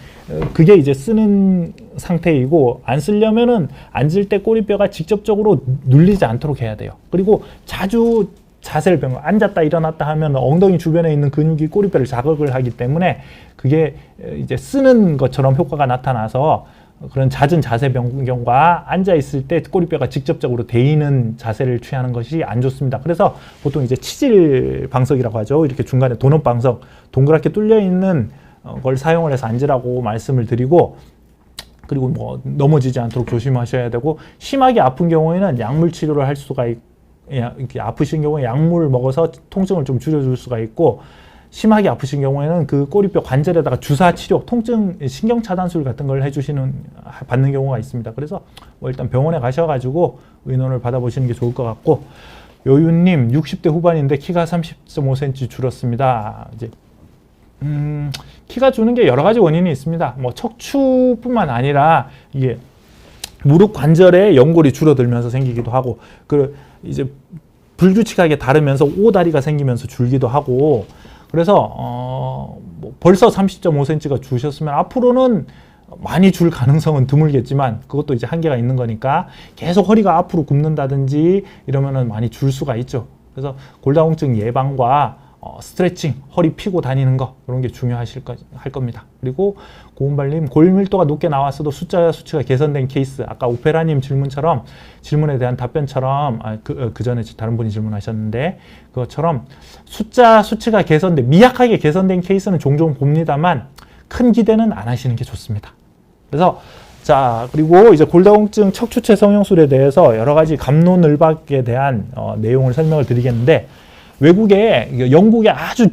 그게 이제 쓰는 상태이고, 안 쓰려면은 앉을 때 꼬리뼈가 직접적으로 눌리지 않도록 해야 돼요. 그리고 자주 자세를 변경, 앉았다 일어났다 하면 엉덩이 주변에 있는 근육이 꼬리뼈를 자극을 하기 때문에 그게 이제 쓰는 것처럼 효과가 나타나서 그런 잦은 자세 변경과 앉아 있을 때 꼬리뼈가 직접적으로 대이는 자세를 취하는 것이 안 좋습니다. 그래서 보통 이제 치질 방석이라고 하죠. 이렇게 중간에 도넛 방석, 동그랗게 뚫려 있는 걸 사용을 해서 앉으라고 말씀을 드리고, 그리고 뭐 넘어지지 않도록 조심하셔야 되고, 심하게 아픈 경우에는 약물 치료를 할 수가 이렇게 아프신 경우에 약물을 먹어서 통증을 좀 줄여줄 수가 있고, 심하게 아프신 경우에는 그 꼬리뼈 관절에다가 주사 치료, 통증 신경 차단술 같은 걸 받는 경우가 있습니다. 그래서 뭐 일단 병원에 가셔가지고 의논을 받아보시는 게 좋을 것 같고, 요윤님 60대 후반인데 키가 30.5cm 줄었습니다. 이제 키가 주는 게 여러 가지 원인이 있습니다. 뭐 척추뿐만 아니라 이게 무릎 관절의 연골이 줄어들면서 생기기도 하고, 그 이제 불규칙하게 다르면서 오다리가 생기면서 줄기도 하고, 그래서 뭐 벌써 30.5cm가 주셨으면 앞으로는 많이 줄 가능성은 드물겠지만, 그것도 이제 한계가 있는 거니까 계속 허리가 앞으로 굽는다든지 이러면은 많이 줄 수가 있죠. 그래서 골다공증 예방과 스트레칭, 허리 펴고 다니는 거, 이런 게 할 겁니다. 그리고 고운발님, 골밀도가 높게 나왔어도 수치가 개선된 케이스, 아까 오페라님 질문에 대한 답변처럼, 그 전에 다른 분이 질문하셨는데 그것처럼 수치가 미약하게 개선된 케이스는 종종 봅니다만 큰 기대는 안 하시는 게 좋습니다. 그래서 그리고 이제 골다공증 척추체 성형술에 대해서 여러 가지 갑론을박에 대한 내용을 설명을 드리겠는데, 영국에 아주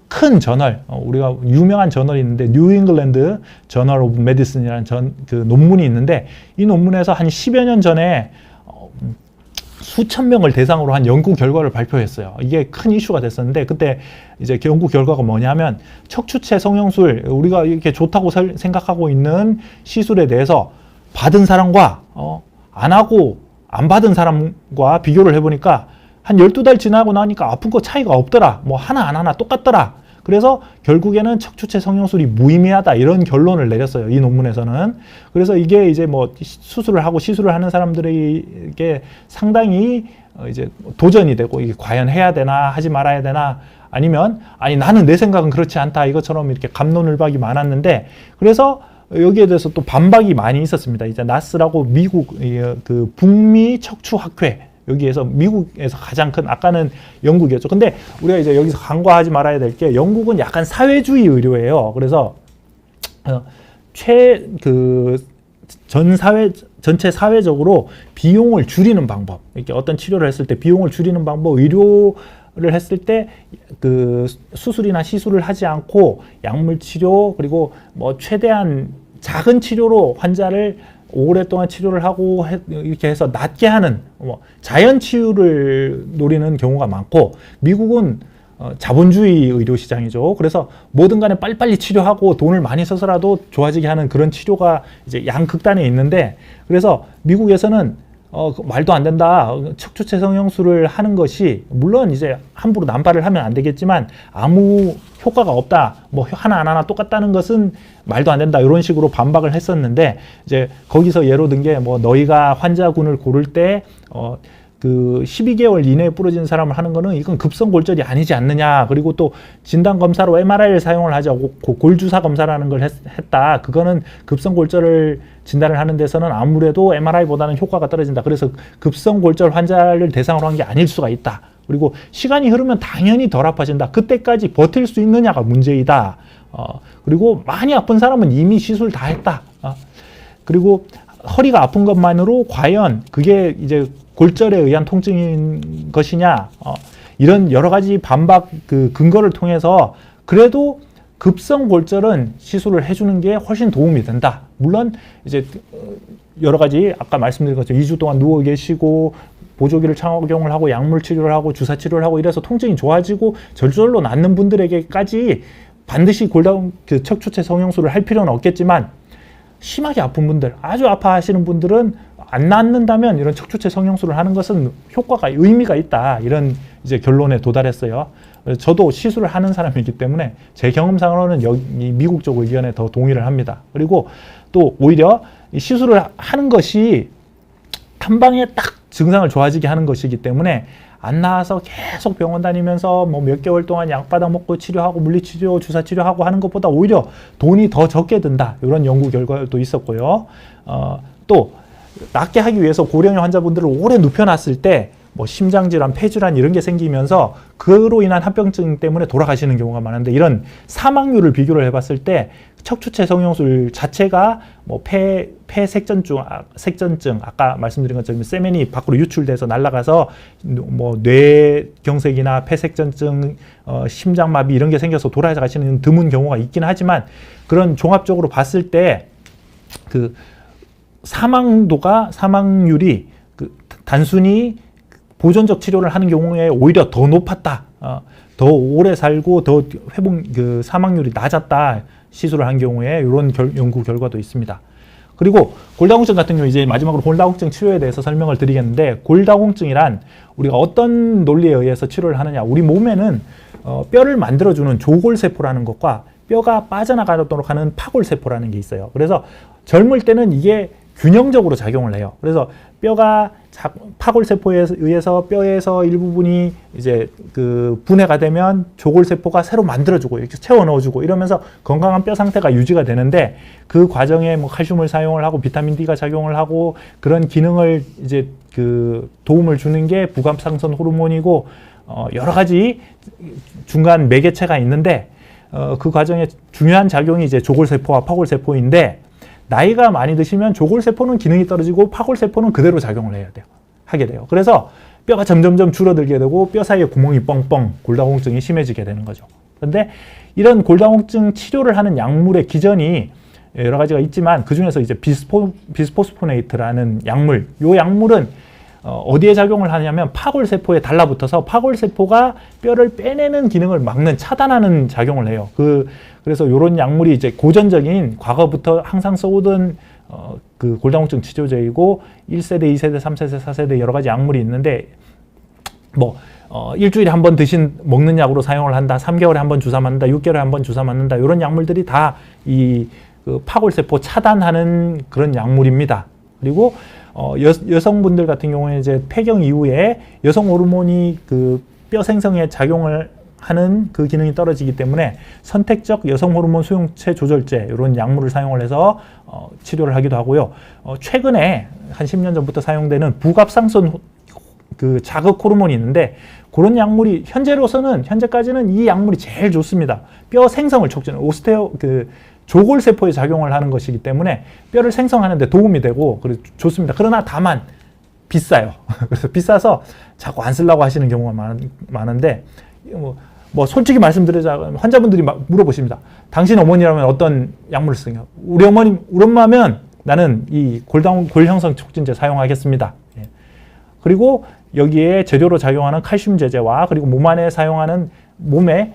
큰 저널, 우리가 유명한 저널이 있는데 뉴 잉글랜드 저널 오브 메디슨이라는 논문이 있는데, 이 논문에서 한 10여 년 전에 수천 명을 대상으로 한 연구 결과를 발표했어요. 이게 큰 이슈가 됐었는데, 그때 이제 연구 결과가 뭐냐면 척추체 성형술, 우리가 이렇게 좋다고 생각하고 있는 시술에 대해서 받은 사람과 안 하고 안 받은 사람과 비교를 해보니까 한 12달 지나고 나니까 아픈 거 차이가 없더라. 뭐 하나 안 하나 똑같더라. 그래서 결국에는 척추체 성형술이 무의미하다, 이런 결론을 내렸어요, 이 논문에서는. 그래서 이게 이제 뭐 수술을 하고 시술을 하는 사람들에게 상당히 이제 도전이 되고, 이게 과연 해야 되나 하지 말아야 되나, 아니면 나는 내 생각은 그렇지 않다, 이것처럼 이렇게 갑론을박이 많았는데, 그래서 여기에 대해서 또 반박이 많이 있었습니다. 이제 나스라고 미국 그 북미 척추학회, 여기에서 미국에서 가장 큰, 아까는 영국이었죠. 근데 우리가 이제 여기서 간과하지 말아야 될 게, 영국은 약간 사회주의 의료예요. 그래서 전체 사회적으로 비용을 줄이는 방법, 이렇게 어떤 치료를 했을 때 비용을 줄이는 방법, 의료를 했을 때 그 수술이나 시술을 하지 않고 약물 치료, 그리고 뭐 최대한 작은 치료로 환자를 오랫동안 치료를 하고 이렇게 해서 낫게 하는 자연 치유를 노리는 경우가 많고, 미국은 자본주의 의료 시장이죠. 그래서 뭐든 간에 빨리빨리 치료하고 돈을 많이 써서라도 좋아지게 하는 그런 치료가 이제 양극단에 있는데, 그래서 미국에서는 말도 안 된다, 척추체 성형술을 하는 것이, 물론 이제 함부로 남발을 하면 안 되겠지만 아무 효과가 없다, 뭐 하나 안 하나 똑같다는 것은 말도 안 된다, 이런 식으로 반박을 했었는데, 이제 거기서 예로 든 게, 뭐 너희가 환자군을 고를 때 그 12개월 이내에 부러진 사람을 하는 거는 이건 급성 골절이 아니지 않느냐, 그리고 또 진단 검사로 MRI를 사용을 하자고 골주사 검사라는 걸 했다, 그거는 급성 골절을 진단을 하는 데서는 아무래도 MRI보다는 효과가 떨어진다, 그래서 급성 골절 환자를 대상으로 한 게 아닐 수가 있다, 그리고 시간이 흐르면 당연히 덜 아파진다, 그때까지 버틸 수 있느냐가 문제이다, 그리고 많이 아픈 사람은 이미 시술 다 했다, 그리고 허리가 아픈 것만으로 과연 그게 이제 골절에 의한 통증인 것이냐, 이런 여러 가지 반박 근거를 통해서 그래도 급성 골절은 시술을 해주는 게 훨씬 도움이 된다. 물론 이제 여러 가지 아까 말씀드린 것처럼 2주 동안 누워 계시고 보조기를 착용을 하고 약물 치료를 하고 주사 치료를 하고 이래서 통증이 좋아지고 저절로 낫는 분들에게까지 반드시 척추체 성형술을 할 필요는 없겠지만, 심하게 아픈 분들, 아주 아파하시는 분들은 안 낫는다면 이런 척추체 성형술을 하는 것은 효과가 의미가 있다. 이런 이제 결론에 도달했어요. 저도 시술을 하는 사람이기 때문에 제 경험상으로는 여기 미국 쪽 의견에 더 동의를 합니다. 그리고 또 오히려 이 시술을 하는 것이 한 방에 딱 증상을 좋아지게 하는 것이기 때문에 안 나와서 계속 병원 다니면서 뭐 몇 개월 동안 약 받아 먹고 치료하고 물리치료, 주사 치료하고 하는 것보다 오히려 돈이 더 적게 든다. 이런 연구 결과도 있었고요. 또 낫게 하기 위해서 고령의 환자분들을 오래 눕혀놨을 때 뭐 심장질환, 폐질환 이런 게 생기면서 그로 인한 합병증 때문에 돌아가시는 경우가 많은데 이런 사망률을 비교를 해봤을 때 척추체 성형술 자체가 뭐 폐색전증, 아까 말씀드린 것처럼 세면이 밖으로 유출돼서 날아가서 뭐 뇌경색이나 폐색전증, 심장마비 이런 게 생겨서 돌아가시는 드문 경우가 있긴 하지만 그런 종합적으로 봤을 때 그 사망률이 그 단순히 보존적 치료를 하는 경우에 오히려 더 높았다. 더 오래 살고 더 회복 그 사망률이 낮았다. 시술을 한 경우에 이런 연구 결과도 있습니다. 그리고 골다공증 같은 경우 이제 마지막으로 골다공증 치료에 대해서 설명을 드리겠는데 골다공증이란 우리가 어떤 논리에 의해서 치료를 하느냐. 우리 몸에는 뼈를 만들어주는 조골세포라는 것과 뼈가 빠져나가도록 하는 파골세포라는 게 있어요. 그래서 젊을 때는 이게 균형적으로 작용을 해요. 그래서 뼈가 파골세포에 의해서 뼈에서 일부분이 이제 그 분해가 되면 조골세포가 새로 만들어주고 이렇게 채워 넣어주고 이러면서 건강한 뼈 상태가 유지가 되는데 그 과정에 뭐 칼슘을 사용을 하고 비타민 D가 작용을 하고 그런 기능을 이제 그 도움을 주는 게 부갑상선 호르몬이고 여러 가지 중간 매개체가 있는데 그 과정에 중요한 작용이 이제 조골세포와 파골세포인데 나이가 많이 드시면 조골세포는 기능이 떨어지고 파골세포는 그대로 작용을 하게 돼요. 그래서 뼈가 점점점 줄어들게 되고 뼈 사이에 구멍이 뻥뻥 골다공증이 심해지게 되는 거죠. 그런데 이런 골다공증 치료를 하는 약물의 기전이 여러 가지가 있지만 그 중에서 이제 비스포스포네이트라는 약물, 이 약물은 어디에 작용을 하냐면 파골세포에 달라붙어서 파골세포가 뼈를 빼내는 기능을 막는 차단하는 작용을 해요. 그래서 이런 약물이 이제 고전적인 과거부터 항상 써오던 그 골다공증 치료제이고 1세대, 2세대, 3세대, 4세대 여러 가지 약물이 있는데 뭐 일주일에 한 번 먹는 약으로 사용을 한다. 3개월에 한 번 주사 맞는다. 6개월에 한 번 주사 맞는다. 이런 약물들이 다 이 그 파골세포 차단하는 그런 약물입니다. 그리고 여성분들 같은 경우에 이제 폐경 이후에 여성 호르몬이 그 뼈 생성에 작용을 하는 그 기능이 떨어지기 때문에 선택적 여성 호르몬 수용체 조절제 이런 약물을 사용을 해서 치료를 하기도 하고요. 최근에 한 10년 전부터 사용되는 부갑상선 그 자극 호르몬이 있는데 그런 약물이 현재까지는 이 약물이 제일 좋습니다. 뼈 생성을 촉진하는 조골세포에 작용을 하는 것이기 때문에 뼈를 생성하는 데 도움이 되고 그래서 좋습니다. 그러나 다만 비싸요. 그래서 비싸서 자꾸 안 쓰려고 하시는 경우가 많은데 뭐 솔직히 말씀드리자면 환자분들이 막 물어보십니다. 당신 어머니라면 어떤 약물을 쓰냐? 우리 엄마면 나는 이 골형성 촉진제 사용하겠습니다. 예. 그리고 여기에 제조로 작용하는 칼슘 제제와 그리고 몸 안에 사용하는 몸에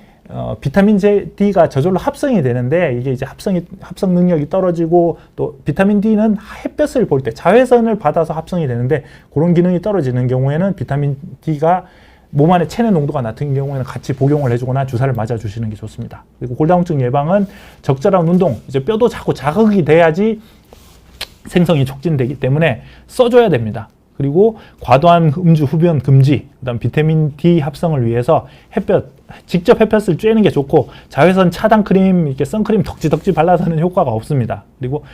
비타민 D가 저절로 합성이 되는데 이게 이제 합성 능력이 떨어지고 또 비타민 D는 햇볕을 볼 때 자외선을 받아서 합성이 되는데 그런 기능이 떨어지는 경우에는 비타민 D가 몸 안에 체내 농도가 낮은 경우에는 같이 복용을 해주거나 주사를 맞아주시는 게 좋습니다. 그리고 골다공증 예방은 적절한 운동, 이제 뼈도 자꾸 자극이 돼야지 생성이 촉진되기 때문에 써줘야 됩니다. 그리고 과도한 음주, 흡연 금지, 그다음 비타민 D 합성을 위해서 직접 햇볕을 쬐는 게 좋고 자외선 차단 크림, 이렇게 선크림 덕지덕지 발라서는 효과가 없습니다. 그리고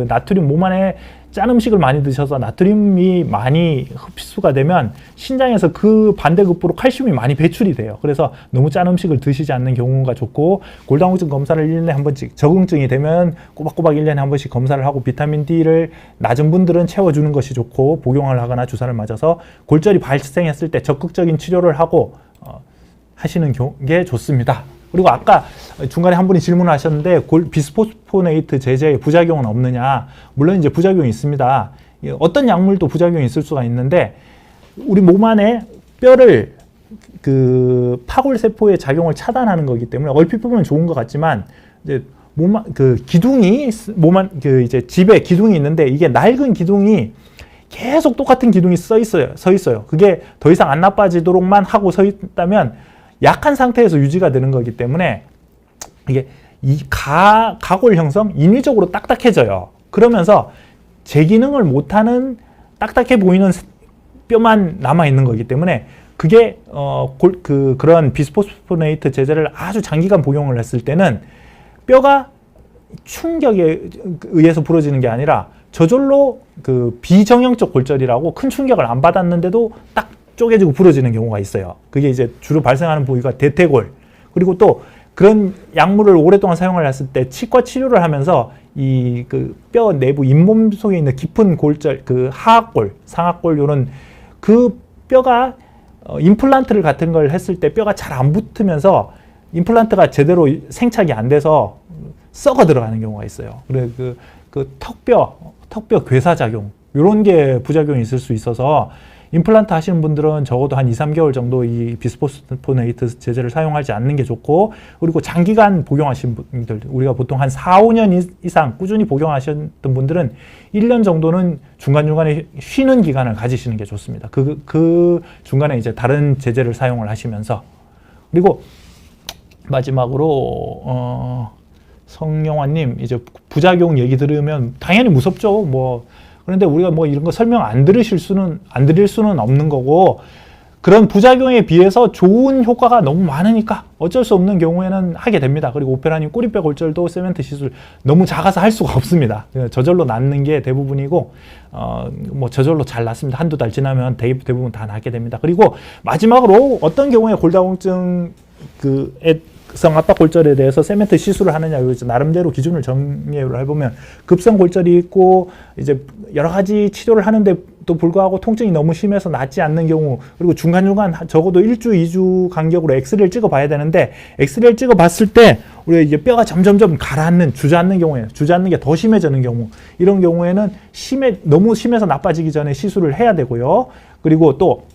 나트륨 몸 안에 짠 음식을 많이 드셔서 나트륨이 많이 흡수가 되면 신장에서 그 반대급부로 칼슘이 많이 배출이 돼요. 그래서 너무 짠 음식을 드시지 않는 경우가 좋고 골다공증 검사를 1년에 한 번씩 적응증이 되면 꼬박꼬박 1년에 한 번씩 검사를 하고 비타민 D를 낮은 분들은 채워주는 것이 좋고 복용을 하거나 주사를 맞아서 골절이 발생했을 때 적극적인 치료를 하고 하시는 게 좋습니다. 그리고 아까 중간에 한 분이 질문을 하셨는데 비스포스포네이트 제제의 부작용은 없느냐? 물론 이제 부작용이 있습니다. 어떤 약물도 부작용이 있을 수가 있는데 우리 몸 안에 뼈를 그 파골세포의 작용을 차단하는 거기 때문에 얼핏 보면 좋은 것 같지만 이제 그 기둥이 그 이제 집에 기둥이 있는데 이게 낡은 기둥이 계속 똑같은 기둥이 서 있어요. 그게 더 이상 안 나빠지도록만 하고 서 있다면 약한 상태에서 유지가 되는 거기 때문에 이게 이 가골 형성 인위적으로 딱딱해져요. 그러면서 제기능을 못하는 딱딱해 보이는 뼈만 남아 있는 거기 때문에 그게 그런 비스포스포네이트 제제를 아주 장기간 복용을 했을 때는 뼈가 충격에 의해서 부러지는 게 아니라 저절로 그 비정형적 골절이라고 큰 충격을 안 받았는데도 딱 쪼개지고 부러지는 경우가 있어요. 그게 이제 주로 발생하는 부위가 대퇴골. 그리고 또 그런 약물을 오랫동안 사용을 했을 때 치과 치료를 하면서 이 그 뼈 내부 잇몸 속에 있는 깊은 골절, 그 하악골, 상악골 요런 그 뼈가 임플란트를 같은 걸 했을 때 뼈가 잘 안 붙으면서 임플란트가 제대로 생착이 안 돼서 썩어 들어가는 경우가 있어요. 그래 그 턱뼈 괴사작용 이런 게 부작용이 있을 수 있어서 임플란트 하시는 분들은 적어도 한 2, 3개월 정도 이 비스포스포네이트 제제를 사용하지 않는 게 좋고, 그리고 장기간 복용하신 분들, 우리가 보통 한 4, 5년 이상 꾸준히 복용하셨던 분들은 1년 정도는 중간중간에 쉬는 기간을 가지시는 게 좋습니다. 그 중간에 이제 다른 제제를 사용을 하시면서. 그리고 마지막으로 성영환님, 이제 부작용 얘기 들으면 당연히 무섭죠. 그런데 우리가 이런 거 설명 안 드릴 수는 없는 거고, 그런 부작용에 비해서 좋은 효과가 너무 많으니까 어쩔 수 없는 경우에는 하게 됩니다. 그리고 오페라님 꼬리뼈 골절도 세멘트 시술 너무 작아서 할 수가 없습니다. 저절로 낫는 게 대부분이고, 저절로 잘 낫습니다. 한두 달 지나면 대부분 다 낫게 됩니다. 그리고 마지막으로 어떤 경우에 골다공증 성 압박 골절에 대해서 세멘트 시술을 하느냐, 나름대로 기준을 정리를 해보면 급성 골절이 있고 이제 여러 가지 치료를 하는데도 불구하고 통증이 너무 심해서 낫지 않는 경우, 그리고 중간중간 적어도 1주, 2주 간격으로 엑스레이를 찍어봐야 되는데, 엑스레이를 찍어봤을 때 우리가 이제 뼈가 점점점 가라앉는, 주저앉는 경우에, 주저앉는 게 더 심해지는 경우, 이런 경우에는 너무 심해서 나빠지기 전에 시술을 해야 되고요. 그리고 또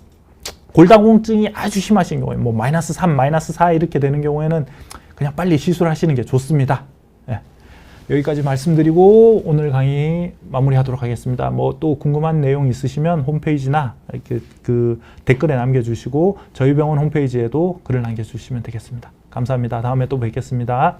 골다공증이 아주 심하신 경우에 마이너스 3, 마이너스 4 이렇게 되는 경우에는 그냥 빨리 시술하시는 게 좋습니다. 네. 여기까지 말씀드리고 오늘 강의 마무리하도록 하겠습니다. 또 궁금한 내용 있으시면 홈페이지나 이렇게 댓글에 남겨주시고 저희 병원 홈페이지에도 글을 남겨주시면 되겠습니다. 감사합니다. 다음에 또 뵙겠습니다.